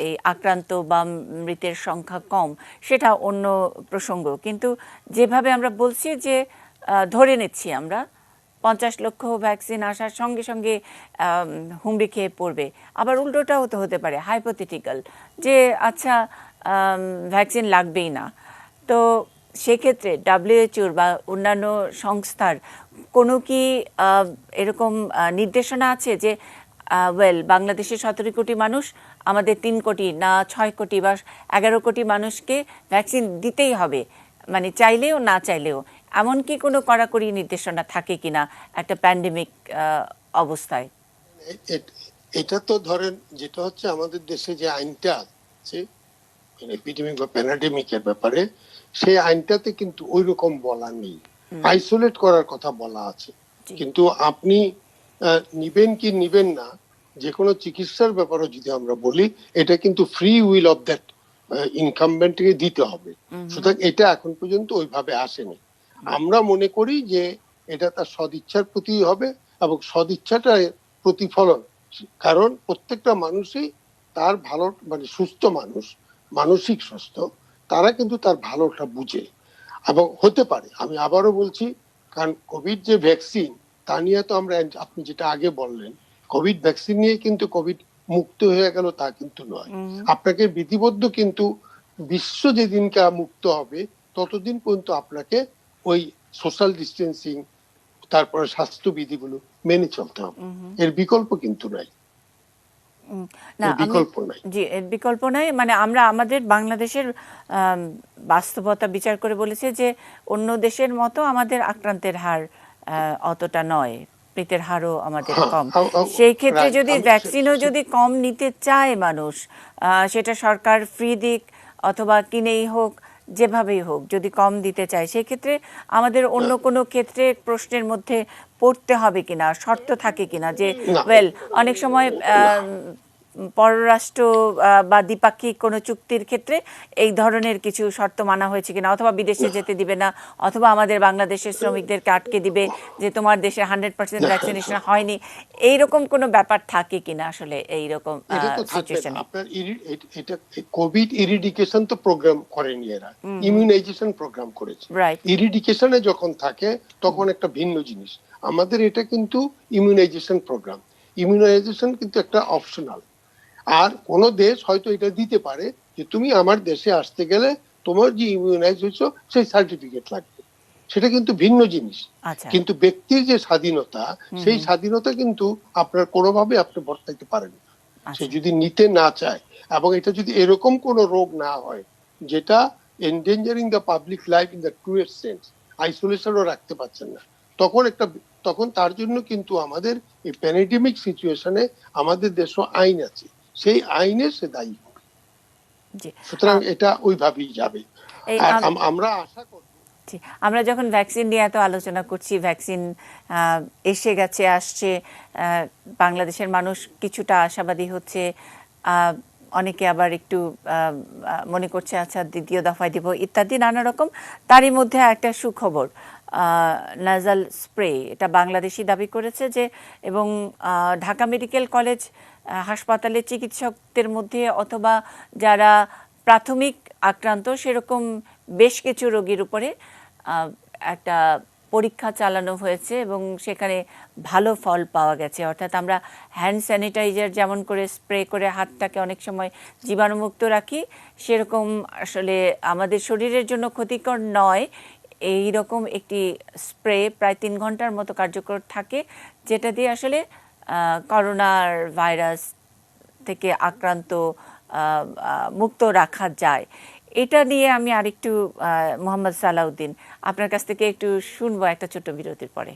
এই আক্রান্ত বা মৃতের সংখ্যা কম, সেটা অন্য প্রসঙ্গ। কিন্তু যেভাবে আমরা বলছি যে ধরে নিচ্ছি আমরা 50 লক্ষ ভ্যাকসিন আসার সঙ্গে সঙ্গে হুমড়ি খেয়ে পড়বে, আবার উল্টোটাও তো হতে পারে, হাইপোথেটিক্যাল, যে আচ্ছা ভ্যাকসিন লাগবেই না। তো সেক্ষেত্রে ডাব্লিউএইচওর বা অন্যান্য সংস্থার কোনো কি এরকম নির্দেশনা আছে যে বাংলাদেশের 17 কোটি মানুষ, আমাদের 3 কোটি না 6 কোটি বা 11 কোটি মানুষকে ভ্যাকসিন দিতেই হবে, মানে চাইলেও না চাইলেও, এমন কি কোনো কড়াকড়ি নির্দেশনা থাকে কিনা একটা প্যান্ডেমিক অবস্থায়? এটা তো ধরেন যেটা হচ্ছে আমাদের দেশে যে আইনটা আছে এপিডেমিক বা প্যান্ডেমিকের ব্যাপারে, সেই আইনটাতে কিন্তু ওই রকম বলা নেই, আইসোলেট করার কথা বলা আছে। কিন্তু আপনি নিবেন কি নিবেন না, যে কোনো চিকিৎসার ব্যাপারে যদি আমরা বলি, এটা কিন্তু ফ্রি উইল অফ দ্যাট ইনকামবেন্টকে দিতে হবে। সুতরাং এটা এখন পর্যন্ত ওইভাবে আসেনি। আমরা মনে করি যে এটা তার সদিচ্ছার প্রতি হবে এবং সদিচ্ছাটার প্রতিফলন, কারণ প্রত্যেকটা মানুষই তার ভালো, মানে সুস্থ মানুষ, মানসিক সুস্থ, তারা কিন্তু তার ভালোটা বুঝে। এবং হতে পারে, আমি আবারও বলছি, কারণ কোভিড যে ভ্যাকসিন তা নিয়ে তো আমরা, আপনি যেটা আগে বললেন, কোভিড ভ্যাকসিন নিয়ে কিন্তু কোভিড মুক্ত হয়ে গেল তা কিন্তু নয়। আপনাকে বিধিবদ্ধ কিন্তু বিশ্ব যেদিনকে মুক্ত হবে ততদিন পর্যন্ত আপনাকে ওই সোশ্যাল ডিস্টেন্সিং, তারপরে স্বাস্থ্যবিধিগুলো মেনে চলতে হবে, এর বিকল্প কিন্তু নাই। জি, এর বিকল্প নাই। মানে আমরা আমাদের বাংলাদেশের বাস্তবতা বিচার করে বলেছি যে অন্য দেশের মতো আমাদের আক্রান্তের হার অতটা নয়, মৃতের হারও আমাদের কম। সেই ক্ষেত্রে যদি ভ্যাকসিনও যদি কম নিতে চায় মানুষ, সেটা সরকার ফ্রি দিক অথবা কিনেই হোক, যেভাবেই হোক, যদি কম দিতে চায়, সেই ক্ষেত্রে আমাদের অন্য কোনো ক্ষেত্রে প্রশ্নের মধ্যে পড়তে হবে কিনা, শর্ত থাকে কিনা, যে অনেক সময় পররাষ্ট্র বা দ্বিপাক্ষিক কোনো চুক্তির ক্ষেত্রে এই ধরনের কিছু শর্ত মানা হয়েছে কিনা, অথবা বিদেশে যেতে দিবে না, অথবা আমাদের বাংলাদেশের শ্রমিকদেরকে আটকে দিবে যে তোমার দেশে 100% ভ্যাকসিনেশন হয়নি, এইরকম কোনো ব্যাপার থাকে কিনা আসলে এইরকম এটা তো থাকবে না। সিচুয়েশনে? আপনার এটা কোভিড ইরিডিকেশন তো প্রোগ্রাম করেনি, এরা ইমিউনাইজেশন প্রোগ্রাম করেছে। রাইট। ইরিডিকেশনে যখন থাকে তখন একটা ভিন্ন জিনিস। আমাদের এটা কিন্তু ইমিউনাইজেশন প্রোগ্রাম। ইমিউনাইজেশন কিন্তু একটা অপশনাল। আর কোন দেশ হয়তো এটা দিতে পারে যে তুমি আমার দেশে আসতে গেলে তোমার যে ইমিউনাইজ হয়েছো সেই সার্টিফিকেট লাগবে, সেটা কিন্তু ভিন্ন জিনিস। আচ্ছা। কিন্তু ব্যক্তির যে স্বাধীনতা, সেই স্বাধীনতা কিন্তু আপনার কোনোভাবে আপনি বর্তাইতে পারেন না। সে যদি নিতে না চায়, এবং এটা যদি এরকম কোন রোগ না হয় যেটা endangering the public life in the truest sense, আইসোলেশনও রাখতে পারছেন না, তখন তার জন্য কিন্তু আমাদের এই প্যান্ডেমিক সিচুয়েশনে আমাদের দেশে আইন আছে, সেই আইনে সে দায়ী হবে। সুতরাং এটা ওইভাবেই যাবে। আর আমরা আশা করব, আমরা যখন ভ্যাকসিন নিয়ে এত আলোচনা করছি, ভ্যাকসিন এসে গেছে, আসছে, বাংলাদেশের মানুষ কিছুটা আশাবাদী হচ্ছে, অনেকে আবার একটু মনে করছে আচ্ছা দ্বিতীয় দফায় দিব ইত্যাদি নানা রকম। তারই মধ্যে একটা সুখবর, নাজাল স্প্রে, এটা বাংলাদেশি দাবি করেছে যে, এবং ঢাকা মেডিকেল কলেজ হাসপাতালের চিকিৎসকদের মধ্যে অথবা যারা প্রাথমিক আক্রান্ত সেরকম বেশ কিছু রোগীর উপরে একটা পরীক্ষা চালানো হয়েছে এবং সেখানে ভালো ফল পাওয়া গেছে। অর্থাৎ আমরা হ্যান্ড স্যানিটাইজার যেমন করে স্প্রে করে হাতটাকে অনেক সময় জীবাণুমুক্ত রাখি, সেরকম আসলে আমাদের শরীরের জন্য ক্ষতিকর নয় এই রকম একটি স্প্রে প্রায় 3 ঘন্টার মতো কার্যকর থাকে, যেটা দিয়ে আসলে করোনার ভাইরাস থেকে আক্রান্ত মুক্ত রাখা যায়। এটা নিয়ে আমি আরেকটু মোহাম্মদ সালাউদ্দিন আপনার কাছ থেকে একটু শুনবো একটা ছোট্ট বিরতির পরে।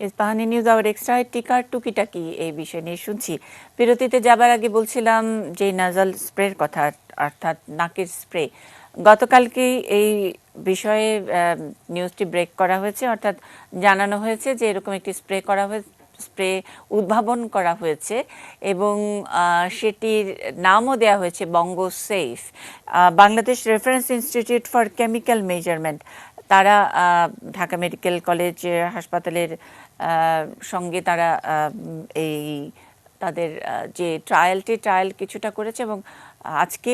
ইস্পাহানি নিউজ আওয়ার এক্সট্রা টিকার টুকিটাকি এই বিষয় নিয়ে শুনছি। বিরতিতে যাবার আগে বলছিলাম যে নাজাল স্প্রের কথা, অর্থাৎ নাকের স্প্রে। গতকালকেই এই বিষয়ে নিউজটি ব্রেক করা হয়েছে, অর্থাৎ জানানো হয়েছে যে এরকম একটি স্প্রে উদ্ভাবন করা হয়েছে এবং সেটির নামও দেওয়া হয়েছে Bongo safe. Bangladesh reference institute for chemical measurement, তারা ঢাকা মেডিকেল কলেজ হাসপাতালের সঙ্গে তারা এই তাদের যে ট্রায়াল কিছুটা করেছে এবং আজকে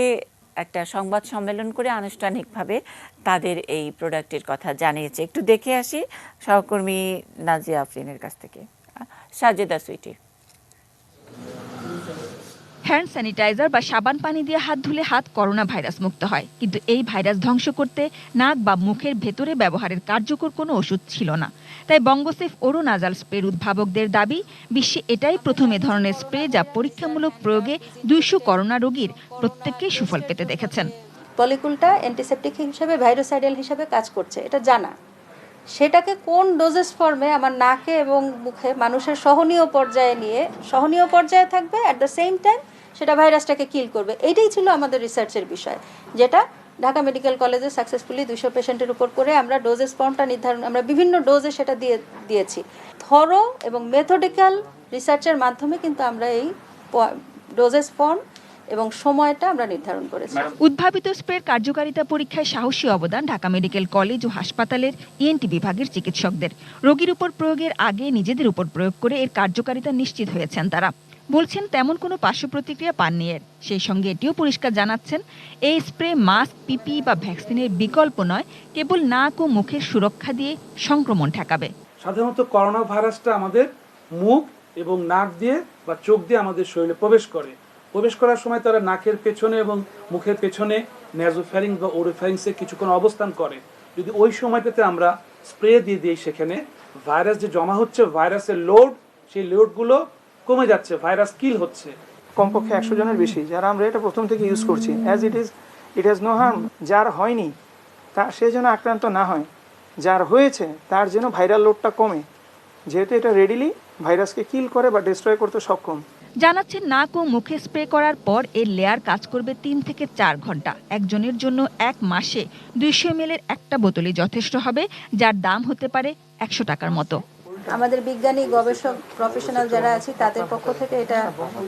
একটা সংবাদ সম্মেলন করে আনুষ্ঠানিকভাবে তাদের এই প্রোডাক্টের কথা জানিয়েছে। একটু দেখে আসি সহকর্মী নাজিয়া আফরিনের কাছ থেকে। সাজেদা সুইটি। হ্যান্ড স্যানিটাইজার বা সাবান পানি দিয়ে হাত ধুলে হাত করোনা ভাইরাস মুক্ত হয়, কিন্তু এই ভাইরাস ধ্বংস করতে নাক বা মুখের ভেতরে ব্যবহারের কার্যকর কোনো ওষুধ ছিল না। তাই বঙ্গসেফ ওরো নাজাল স্প্রের উদ্ভাবকদের দাবি, বিশ্বে এটাই প্রথম এ ধরনের স্প্রে যা পরীক্ষামূলক প্রয়োগে 200 করোনা রোগীর প্রত্যেককেই সুফল পেতে দেখেছেন। পলিকুলটা অ্যান্টিসেপটিক হিসেবে, ভাইরোসাইডাল হিসেবে কাজ করছে, এটা জানা। সেটাকে কোন ডোজেস ফর্মে আমার নাকে এবং মুখে মানুষের সহনীয় পর্যায়ে থাকবে, অ্যাট দ্য সেম টাইম সেটা ভাইরাসটাকে কিল করবে, এইটাই ছিল আমাদের রিসার্চের বিষয়, যেটা ঢাকা মেডিকেল কলেজে সাকসেসফুলি 200 পেশেন্টের উপর করে আমরা ডোজেস ফর্মটা নির্ধারণ, আমরা বিভিন্ন ডোজে সেটা দিয়েছি। থরো এবং মেথডিক্যাল রিসার্চের মাধ্যমে কিন্তু আমরা এই ডোজেস ফর্ম এবং সময়টা আমরা নির্ধারণ করেছি। উদ্ভাবিত স্প্রের কার্যকারিতা পরীক্ষায় সাহসী অবদান ঢাকা মেডিকেল কলেজ ও হাসপাতালের ইএনটি বিভাগের চিকিৎসকদের। রোগীর উপর প্রয়োগের আগে নিজেদের উপর প্রয়োগ করে এর কার্যকারিতা নিশ্চিত হয়েছেন তারা। বলছেন তেমন কোনো পার্শ্ব প্রতিক্রিয়া পাননি এর। সেই সঙ্গে এটিও পরিষ্কার জানাচ্ছেন, এই স্প্রে মাস্ক, পিপি বা ভ্যাকসিনের বিকল্প নয়, কেবল নাক ও মুখের সুরক্ষা দিয়ে সংক্রমণ ঠেকাবে। সাধারণত করোনা ভাইরাসটা আমাদের মুখ এবং নাক দিয়ে বা চোখ দিয়ে আমাদের শরীরে প্রবেশ করার সময় তারা নাকের পেছনে এবং মুখের পেছনে নেজোফ্যারিং বা ওরোফ্যারিংসে কিছুক্ষণ অবস্থান করে। যদি ওই সময়টাতে আমরা স্প্রে দিয়ে দিই, সেখানে ভাইরাস যে জমা হচ্ছে, ভাইরাসের লোড, সেই লোডগুলো কমে যাচ্ছে, ভাইরাস কিল হচ্ছে। কমপক্ষে 100 জনের বেশি যারা আমরা এটা প্রথম থেকে ইউজ করছি, ইট হ্যাজ নো হার্ম। যার হয়নি সে যেন আক্রান্ত না হয়, যার হয়েছে তার যেন ভাইরাল লোডটা কমে, যেহেতু এটা রেডিলি ভাইরাসকে কিল করে বা ডিস্ট্রয় করতে সক্ষম। জানাচ্ছেন নাক ও মুখে স্প্রে করার পর এর লেয়ার কাজ করবে 3 থেকে 4 ঘন্টা। একজনের জন্য 1 মাসে 200 ml এর একটা বোতলই যথেষ্ট হবে, যার দাম হতে পারে 100 টাকার মতো। আমাদের বিজ্ঞানী গবেষক প্রফেশনাল যারা আছে তাদের পক্ষ থেকে এটা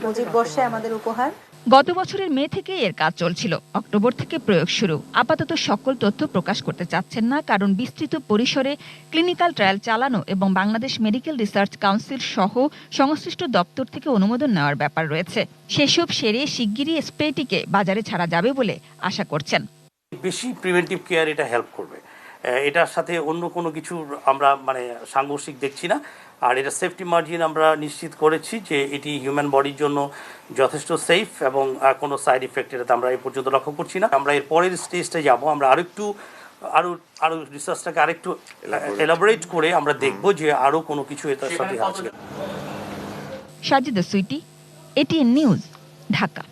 মুজিব বর্ষে আমাদের উপহার। গত বছরের মে থেকে এর কাজ চলছিল, অক্টোবর থেকে প্রয়োগ শুরু। আপাতত সকল তথ্য প্রকাশ করতে চাচ্ছেন না, কারণ বিস্তৃত পরিসরে ক্লিনিক্যাল ট্রায়াল চালানো এবং বাংলাদেশ মেডিকেল রিসার্চ কাউন্সিল সহ সংশ্লিষ্ট দপ্তর থেকে অনুমোদন নেওয়ার ব্যাপার রয়েছে। সেসব সেরে শিগগিরই স্প্রেটিকে বাজারে ছাড়া যাবে বলে আশা করছেন। বেশি প্রিভেন্টিভ কেয়ার এটা হেল্প করবে, এটার সাথে অন্য কোনো কিছু আমরা সাংঘর্ষিক দেখছি না। আর এটা সেফটি মার্জিন আমরা নিশ্চিত করেছি যে এটি হিউম্যান বডির জন্য যথেষ্ট সেফ এবং কোনো সাইড ইফেক্ট এটাতে আমরা এই পর্যন্ত লক্ষ্য করছি না। আমরা এর পরের স্টেজটা যাব, আমরা আরো রিসার্চটাকে আরেকটু এলাবোরেট করে আমরা দেখব যে আরো কোনো কিছু এটার সাথে আছে। Sajida Sweety, ATN news, Dhaka.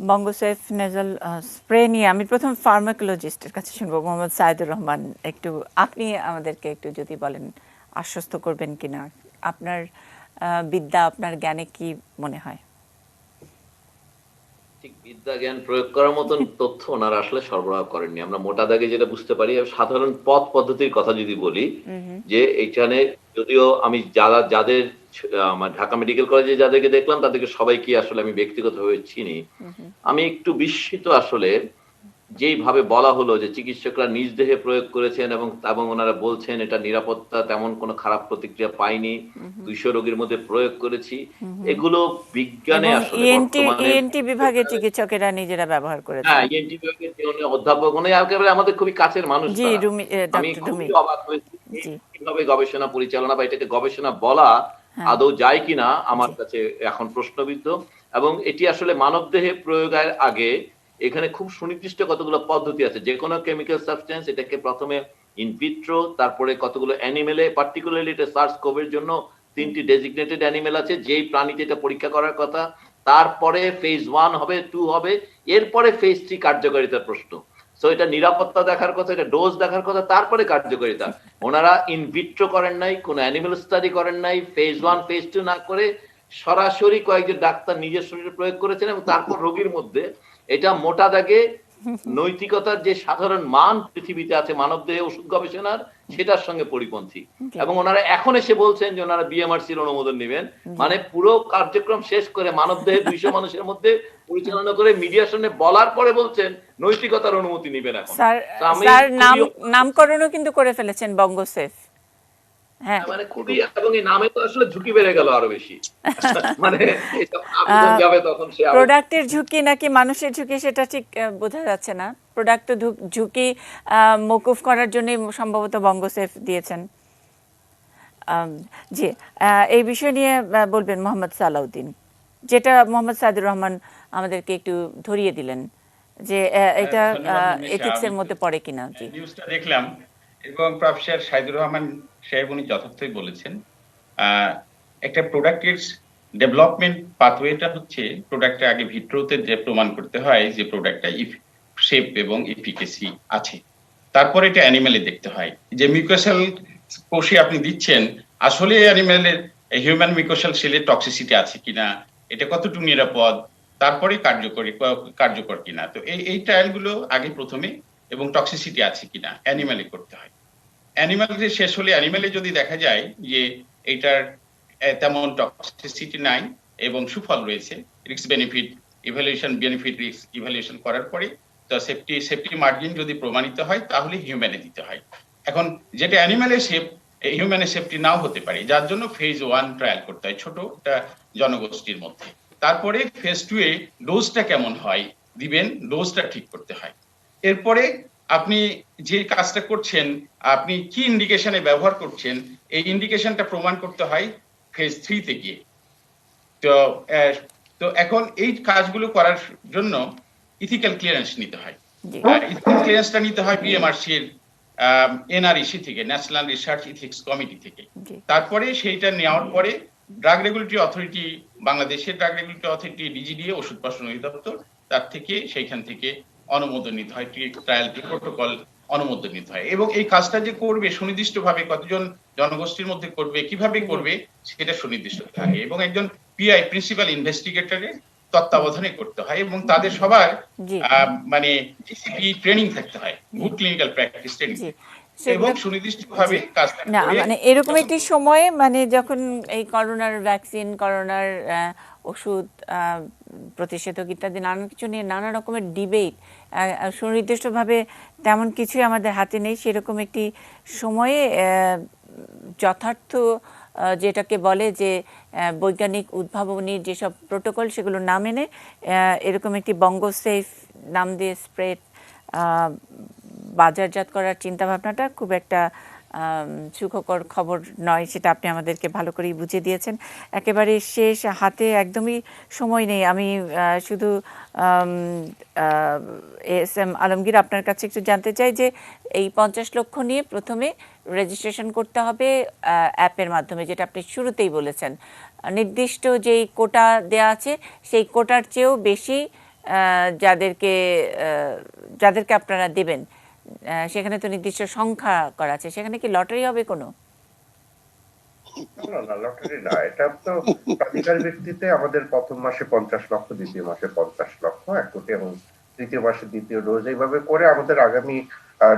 Bongosafe nasal spray নিয়ে আমি প্রথম ফার্মাকোলজিস্টের কাছে শুনবো, মোহাম্মদ সাইদুর রহমান। একটু আপনি আমাদেরকে একটু যদি বলেন আশ্বস্ত করবেন কিনা, আপনার বিদ্যা আপনার জ্ঞানে কি মনে হয়? ঠিক বিদ্যা জ্ঞান প্রয়োগ করার মতন তথ্য ওনারা আসলে সরবরাহ করেননি। আমরা মোটা দাগে যেটা বুঝতে পারি, সাধারণ পথ পদ্ধতির কথা যদি বলি, যে এইখানে যদিও আমি যাদের ঢাকা মেডিকেল কলেজে যাদেরকে দেখলাম তাদেরকে সবাইকে আসলে আমি ব্যক্তিগতভাবে চিনি। আমি একটু বিস্মিত আসলে যেইভাবে বলা হলো যে চিকিৎসকরা নিজ দেহে প্রয়োগ করেছেন এবং ওনারা বলছেন এটা নিরাপত্তা তেমন কোনো খারাপ প্রতিক্রিয়া পাইনি, 200 রোগীর মধ্যে প্রয়োগ করেছি। এগুলো বিজ্ঞানে আসলে ইএনটি বিভাগের চিকিৎসকেরা নিজেরা ব্যবহার করেছেন। হ্যাঁ, ইএনটি বিভাগের অধ্যাপক একেবারে আমাদের খুবই কাছের মানুষ। আমি খুবই অবাক হয়েছি কিভাবে গবেষণা পরিচালনা বা এটাকে গবেষণা বলা আদৌ যায় কিনা আমার কাছে এখন প্রশ্নবিদ্ধ। এবং এটি আসলে মানবদেহে প্রয়োগের আগে এখানে খুব সুনির্দিষ্ট কতগুলো পদ্ধতি আছে। যে কোনো কেমিক্যাল সাবস্টেন্স এটাকে প্রথমে ইনভিট্রো, তারপরে কতগুলো অ্যানিমেলে, পার্টিকুলারলি এটা সার্স কোভের জন্য 3টি ডেজিগনেটেড অ্যানিমেল আছে যেই প্রাণীতে এটা পরীক্ষা করার কথা। তারপরে ফেজ 1 হবে, 2 হবে, এরপরে ফেজ 3 কার্যকারিতার প্রশ্ন। সো এটা নিরাপত্তা দেখার কথা, এটা ডোজ দেখার কথা, তারপরে কার্যকারিতা। ওনারা ইনভিট্রো করেন নাই, কোনো অ্যানিমেল স্টাডি করেন নাই, ফেজ 1 ফেজ 2 না করে সরাসরি কয়েকজন ডাক্তার নিজের শরীরে প্রয়োগ করেছেন এবং তারপর রোগীর মধ্যে। এটা মোটা দাগে নৈতিকতার যে সাধারণ মান পৃথিবীতে আছে মানবদেহে ওষুধ গবেষণার, সেটার সঙ্গে পরিপন্থী। এবং ওনারা এখন এসে বলছেন যে ওনারা বিএমআরসির অনুমোদন নেবেন, মানে পুরো কার্যক্রম শেষ করে মানবদেহে 200 মানুষের মধ্যে পরিচালনা করে মিডিয়ার সামনে বলার পরে বলছেন নৈতিকতার অনুমতি নেবেন। এখন স্যার নামকরণও কিন্তু করে ফেলেছেন বঙ্গোসেফ। হ্যাঁ, মানে খুবই, এবং এই নামে তো আসলে ঝুঁকি বেড়ে গেল আরো বেশি। মানে যাবে তখন সে প্রোডাক্টের ঝুঁকি নাকি মানুষের ঝুঁকি সেটা ঠিক বোঝা যাচ্ছে না। প্রোডাক্ট তো ঝুঁকি মওকুফ করার জন্য সম্ভবত বঙ্গোসেফ দিয়েছেন। জি, এই বিষয় নিয়ে বলবেন মোহাম্মদ সালাউদ্দিন, যেটা মোহাম্মদ সাইদুর রহমান আমাদেরকে একটু ধরিয়ে দিলেন যে এটা এথিক্সের মধ্যে পড়ে কিনা। জি, নিউজটা দেখলাম এবং প্রফেসর সাইদুর রহমান সাহেব উনি যথার্থই বলেছেন। একটা প্রোডাক্টের ডেভেলপমেন্ট পাথওয়েটা হচ্ছে প্রোডাক্টটা আগে ভিট্রোতে যে প্রমাণ করতে হয় যে প্রোডাক্টটা সেফ এবং এফিকেসি আছে, তারপর এটা অ্যানিমেলে দেখতে হয় যে মিউকোসাল কোষে আপনি দিচ্ছেন আসলে অ্যানিমেলের হিউম্যান মিউকোসাল সেলের টক্সিসিটি আছে কিনা, এটা কতটুকু নিরাপদ, তারপরে কার্যকর কিনা। তো এই ট্রায়ালগুলো আগে প্রথমে এবং টক্সিসিটি আছে কিনা অ্যানিমেলে করতে হয়। অ্যানিমেলে শেষ হলে অ্যানিমেলে যদি দেখা যায় যে এইটার তেমন টক্সিসিটি নাই এবং সুফল রয়েছে, রিস্ক বেনিফিট ইভ্যালুয়েশন করার পরে তো সেফটি মার্জিন যদি প্রমাণিত হয় তাহলে হিউম্যানে দিতে হয়। এখন যেটা অ্যানিমেলে হিউম্যানে সেফটি নাও হতে পারে, যার জন্য ফেজ 1 ট্রায়াল করতে হয় ছোট একটা জনগোষ্ঠীর মধ্যে। তারপরে ফেজ 2 এ ডোজটা কেমন হয় দিবেন, ডোজটা ঠিক করতে হয়। এরপরে আপনি যে কাজটা করছেন, আপনি কি ইন্ডিকেশনে ব্যবহার করছেন, এই ইন্ডিকেশনটা প্রমাণ করতে হয় ফেজ 3 তে গিয়ে। তো এখন এই কাজগুলো করার জন্য ইথিক্যাল ক্লিয়ারেন্স নিতে হয়। ইথিক্যাল ক্লিয়ারেন্সটা নিতে হয় বিএমআরসির এনআরইসি থেকে, ন্যাশনাল রিসার্চ ইথিক্স কমিটি থেকে। তারপরে সেইটা নেওয়ার পরে ড্রাগ রেগুলেটরি অথরিটি, বাংলাদেশের ড্রাগ রেগুলেটরি অথরিটি, ডিজিডিএ, ওষুধ প্রশাসন অধিদপ্তর, তার থেকে সেইখান থেকে অনুমোদন নিতে হয়, ট্রায়াল প্রোটোকল অনুমোদন নিতে হয় এবং এই কাজটা যে করবে সুনির্দিষ্টভাবে কতজন জনগোষ্ঠীর মধ্যে করবে, কিভাবে করবে সেটা সুনির্দিষ্ট থাকে এবং একজন পিআই প্রিন্সিপাল ইনভেস্টিগেটরের তত্ত্বাবধানে করতে হয় এবং তাদের সবার মানে জিসিপি ট্রেনিং থাকতে হয়, গুড ক্লিনিক্যাল প্র্যাকটিস ট্রেনিং, এবং সুনির্দিষ্টভাবে কাজ না মানে এরকম একটি সময়ে মানে যখন এই করোনার ভ্যাকসিন, করোনার ওষুধ, প্রতিষেধক ইত্যাদি নানান কিছু নিয়ে নানা রকমের ডিবেট, সুনির্দিষ্টভাবে তেমন কিছুই আমাদের হাতে নেই, সেরকম একটি সময়ে যথার্থ যেটাকে বলে যে বৈজ্ঞানিক উদ্ভাবনীর যেসব প্রোটোকল সেগুলো না মেনে এরকম একটি বঙ্গসেফ নাম দিয়ে স্প্রে বাজারজাত করার চিন্তাভাবনাটা খুব একটা সুখকর খবর নয়, সেটা আপনি আমাদেরকে ভালো করেই বুঝিয়ে দিয়েছেন। একেবারে শেষ, হাতে একদমই সময় নেই, আমি শুধু এস.এম. আলমগীর আপনার কাছে একটু জানতে চাই যে এই 50 লক্ষ নিয়ে প্রথমে রেজিস্ট্রেশন করতে হবে অ্যাপের মাধ্যমে, যেটা আপনি শুরুতেই বলেছেন। নির্দিষ্ট যেই কোটা দেয়া আছে সেই কোটার চেয়েও বেশি যাদেরকে আপনারা দেবেন, সেখানে তো নির্দিষ্ট সংখ্যা করা আছে, সেখানে কি লটারি হবে কোনো? না, লটারি না, এটা তো প্রাধিকার ভিত্তিতে আমাদের প্রথম মাসে 50 লক্ষ, দ্বিতীয় মাসে 50 লক্ষ, 1 কোটি, এবং তৃতীয় মাসে দ্বিতীয় ডোজ, এইভাবে করে আমাদের আগামী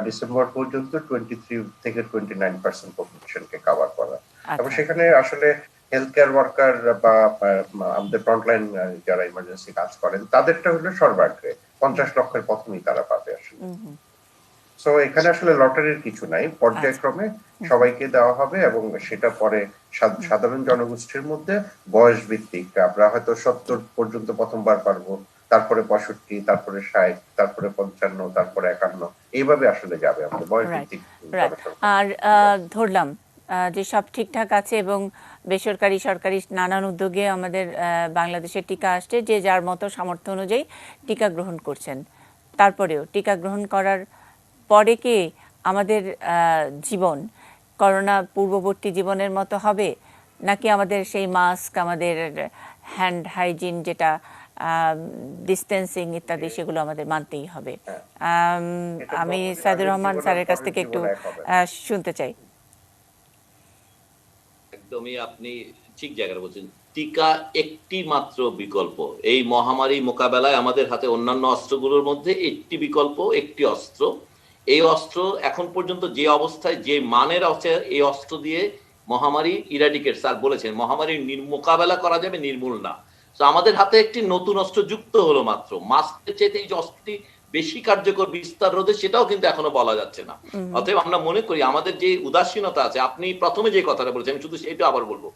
ডিসেম্বর পর্যন্ত 23 থেকে 29% পপুলেশনকে কভার করা। এবং সেখানে আসলে হেলথ কেয়ার ওয়ার্কার বা আমাদের ফ্রন্টলাইন যারা ইমার্জেন্সি কাজ করেন তাদেরটা হলো সর্বাগ্রে 50 লক্ষের প্রথমেই তারা পাবে আসলে। সো এখানে আসলে লটারির কিছু নাই, পর্যায়ক্রমে সবাইকে দেওয়া হবে এবং সেটা পরে সাধারণ জনগোষ্ঠীর মধ্যে বয়স ভিত্তিক, আমরা হয়তো 70 পর্যন্ত প্রথমবার পারবো, তারপরে 65, তারপরে 60, তারপরে 55, তারপরে 51, এইভাবে আসলে যাবে আমাদের বয়স ভিত্তিক। আর ধরলাম যে সব ঠিকঠাক আছে এবং বেসরকারি সরকারি নানান উদ্যোগে আমাদের বাংলাদেশের টিকা আসছে, যে যার মতো সামর্থ্য অনুযায়ী টিকা গ্রহণ করছেন, তারপরেও টিকা গ্রহণ করার পরে কি আমাদের জীবন করোনা পূর্ববর্তী জীবনের মতো হবে, নাকি আমাদের সেই মাস্ক, আমাদের হ্যান্ড হাইজিন যেটা ডিস্টেন্সিং ইত্যাদি সেগুলো আমাদের মানতেই হবে? আমি সাইদুর রহমান স্যারের কাছ থেকে একটু শুনতে চাই। একদমই আপনি ঠিক জায়গায় বলছেন, টিকা একটি মাত্র বিকল্প। এই মহামারী মোকাবেলায় আমাদের হাতে অন্যান্য অস্ত্রগুলোর মধ্যে একটি বিকল্প, একটি অস্ত্র। এই অস্ত্র এখন পর্যন্ত যে অবস্থায়, যে মানের আছে, এই অস্ত্র দিয়ে মহামারী ইরাডিকেট, স্যার বলেছেন মহামারীর মোকাবেলা করা যাবে, নির্মূল না। তো আমাদের হাতে একটি নতুন অস্ত্র যুক্ত হলো মাত্র। মাস্কের চাইতে এই যে অস্ত্রটি বেশি কার্যকর বিস্তার রোধে, সেটাও কিন্তু এখনো বলা যাচ্ছে না। অতএব আমরা মনে করি আমাদের যে উদাসীনতা আছে, আপনি প্রথমে যে কথাটা বলেছেন, আমি শুধু সেটা আবার বলবো,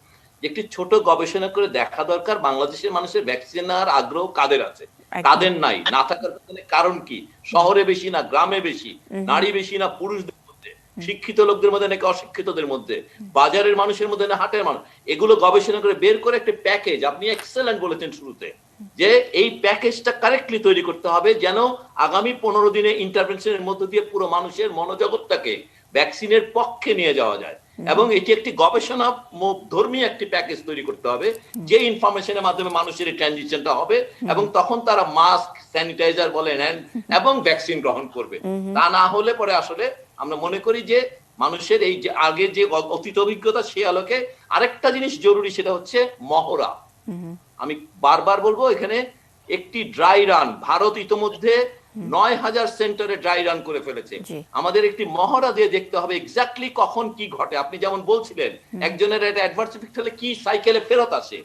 একটি ছোট গবেষণা করে দেখা দরকার বাংলাদেশের মানুষের ভ্যাকসিন নেওয়ার আগ্রহ কাদের আছে, কাদের নাই, না থাকার কারণ কি, শহরে বেশি না গ্রামে বেশি, নারী বেশি না পুরুষদের মধ্যে, শিক্ষিত লোকদের মধ্যে নাকি অশিক্ষিতদের মধ্যে, বাজারের মানুষের মধ্যে না হাটের মানুষ, এগুলো গবেষণা করে বের করে একটা প্যাকেজ, আপনি এক্সেলেন্ট বলেছেন শুরুতে, যে এই প্যাকেজটা কারেক্টলি তৈরি করতে হবে যেন আগামী 15 দিনে ইন্টারভেনশনের মধ্য দিয়ে পুরো মানুষের মনোজগৎটাকে ভ্যাকসিনের পক্ষে নিয়ে যাওয়া যায়। এবং এটি একটি গবেষণা ধর্মী একটি প্যাকেজ তৈরি করতে হবে, যে ইনফরমেশনের মাধ্যমে মানুষের এই ট্রানজিশনটা হবে এবং তখন তারা মাস্ক, স্যানিটাইজার বলেন এবং ভ্যাকসিন গ্রহণ করবে। তা না হলে পরে আসলে আমরা মনে করি যে মানুষের এই যে আগে যে অতীত অভিজ্ঞতা, সে আলোকে আরেকটা জিনিস জরুরি, সেটা হচ্ছে মহড়া। আমি বারবার বলবো, এখানে একটি ড্রাই রান, ভারত ইতোমধ্যে 9000 সেন্টারে ড্রাই রান করে ফেলেছে। আমাদের একটি মহড়া দিয়ে দেখতে হবে এক্স্যাক্টলি কখন কি ঘটে। আপনি যেমন বলছিলেন, একজনের একটা অ্যাডভার্স ইফেক্ট হলে কি সাইকেলে ফেরত আসে,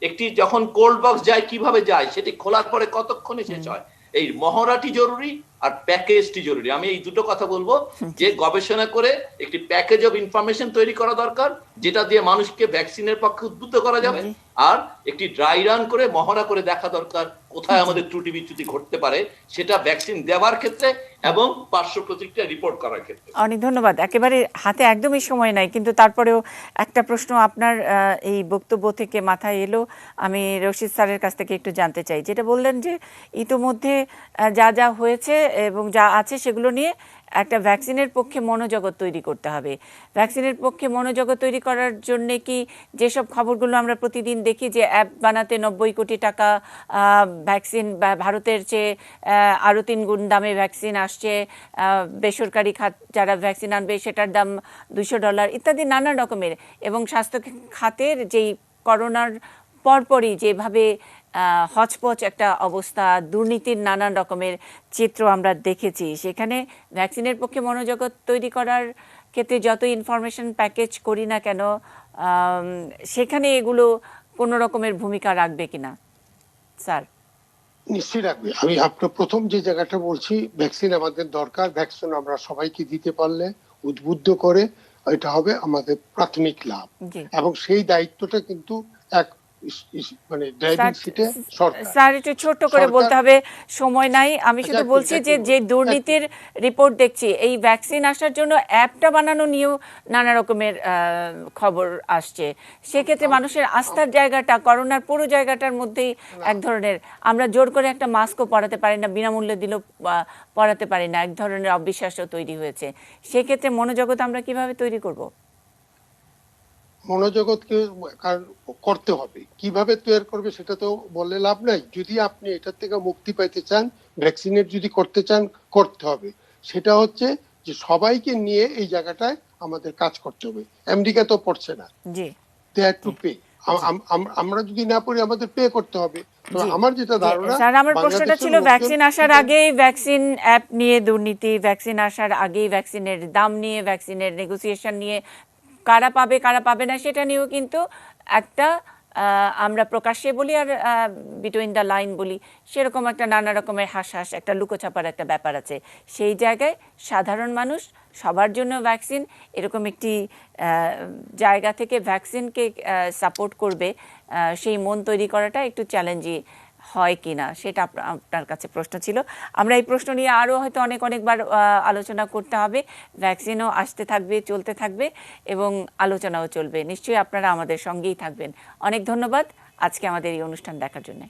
একটি যখন কোল্ড বক্স যায় কিভাবে যায়, সেটি খোলার পরে কতক্ষণে শেষ হয়। এই মহড়াটি জরুরি আর প্যাকেজটি জরুরি। আমি এই দুটো কথা বলবো, যে গবেষণা করে একটি প্যাকেজ অফ ইনফরমেশন তৈরি করা দরকার, যেটা দিয়ে মানুষকে ভ্যাকসিনের পক্ষে উদ্বুদ্ধ করা যাবে, আর একটি ড্রাই রান করে মহড়া করে দেখা দরকার কোথায় আমাদের ত্রুটি বিচ্যুতি ঘটতে পারে, সেটা ভ্যাকসিন দেওয়ার ক্ষেত্রে এবং পার্শ্ব প্রতিক্রিয়া রিপোর্ট করার ক্ষেত্রে। অনেক ধন্যবাদ। একেবারে হাতে একদমই সময় নাই, কিন্তু তারপরেও একটা প্রশ্ন আপনার এই বক্তব্য থেকে মাথায় এলো, আমি রশিদ স্যারের কাছ থেকে একটু জানতে চাই। যেটা বললেন যে ইতোমধ্যে যা যা হয়েছে এবং যা আছে সেগুলো নিয়ে একটা ভ্যাকসিনের পক্ষে মনোজগৎ তৈরি করতে হবে। ভ্যাকসিনের পক্ষে মনোজগৎ তৈরি করার জন্য কি যেসব খবরগুলো আমরা প্রতিদিন দেখি যে অ্যাপ বানাতে 90 কোটি টাকা, ভ্যাকসিন ভারতের চেয়ে আরও 3 গুণ দামে ভ্যাকসিন আসছে, বেসরকারি খাত যারা ভ্যাকসিন আনবে সেটার দাম $200 ইত্যাদি নানা রকমের, এবং স্বাস্থ্য খাতের যেই করোনার পরপরই যেভাবে হচপচ একটা অবস্থা, দুর্নীতির নানান রকমের চিত্র আমরা দেখেছি, সেখানে ভ্যাকসিনের পক্ষে মনোজগৎ তৈরি করার ক্ষেত্রে যত ইনফরমেশন প্যাকেজ করি না কেন সেখানে এগুলো কোনো রকমের ভূমিকা রাখবে কিনা স্যার? নিশ্চয়ই রাখবে। আমি আপনার প্রথম যে জায়গাটা বলছি, ভ্যাকসিন আমাদের দরকার, ভ্যাকসিন আমরা সবাইকে দিতে পারলে উদ্বুদ্ধ করে এটা হবে আমাদের প্রাথমিক লাভ, এবং সেই দায়িত্বটা কিন্তু এক মানে ড্রাইভিং সিটে সরকার। স্যার একটু ছোট্ট করে বলতে হবে, সময় নাই। আমি শুধু বলছি যে যে দুর্নীতির রিপোর্ট দেখছি, এই ভ্যাকসিন আসার জন্য অ্যাপটা বানানো নিয়েও নানা রকমের খবর আসছে। সেক্ষেত্রে মানুষের আস্থার জায়গাটা, করোনার পুরো জায়গাটার মধ্যেই এক ধরনের, আমরা জোর করে একটা মাস্কও পরাতে পারি না, বিনামূল্যে দিলেও পরাতে পারি না, এক ধরনের অবিশ্বাসও তৈরি হয়েছে। সেক্ষেত্রে মনোজগৎ আমরা কিভাবে তৈরি করব? মনোজগৎকে করতে হবে, কিভাবে তৈরি করবে সেটা তো বললে লাভ নাই। যদি আপনি এটার থেকে মুক্তি পাইতে চান, ভ্যাকসিনেট যদি করতে চান, করতে হবে। সেটা হচ্ছে যে সবাইকে নিয়ে এই জায়গাটায় আমাদের কাজ করতে হবে। আমেরিকা তো পড়ছে না, দে হ্যাভ টু পে। আমরা যদি না পড়ি আমাদের পে করতে হবে। আমার যেটা ধারণা, স্যার আমার প্রশ্নটা ছিল ভ্যাকসিন আসার আগেই ভ্যাকসিন অ্যাপ নিয়ে দুর্নীতি, ভ্যাকসিন আসার আগেই ভ্যাকসিনের দাম নিয়ে, ভ্যাকসিনের নেগোসিয়েশন নিয়ে, কারা পাবে কারা পাবে না সেটা নিয়েও কিন্তু একটা আমরা প্রকাশ্যে বলি আর বিটুইন দ্য লাইন বলি, সেরকম একটা নানা রকমের হাস একটা লুকোছাপার একটা ব্যাপার আছে। সেই জায়গায় সাধারণ মানুষ সবার জন্য ভ্যাকসিন, এরকম একটি জায়গা থেকে ভ্যাকসিনকে সাপোর্ট করবে সেই মন তৈরি করাটা একটু চ্যালেঞ্জিং হয় কি না, সেটা আপনার কাছে প্রশ্ন ছিল। আমরা এই প্রশ্ন নিয়ে আরও হয়তো অনেকবার আলোচনা করতে হবে। ভ্যাকসিনও আসতে থাকবে, চলতে থাকবে এবং আলোচনাও চলবে। নিশ্চয়ই আপনারা আমাদের সঙ্গেই থাকবেন। অনেক ধন্যবাদ আজকে আমাদের এই অনুষ্ঠান দেখার জন্য।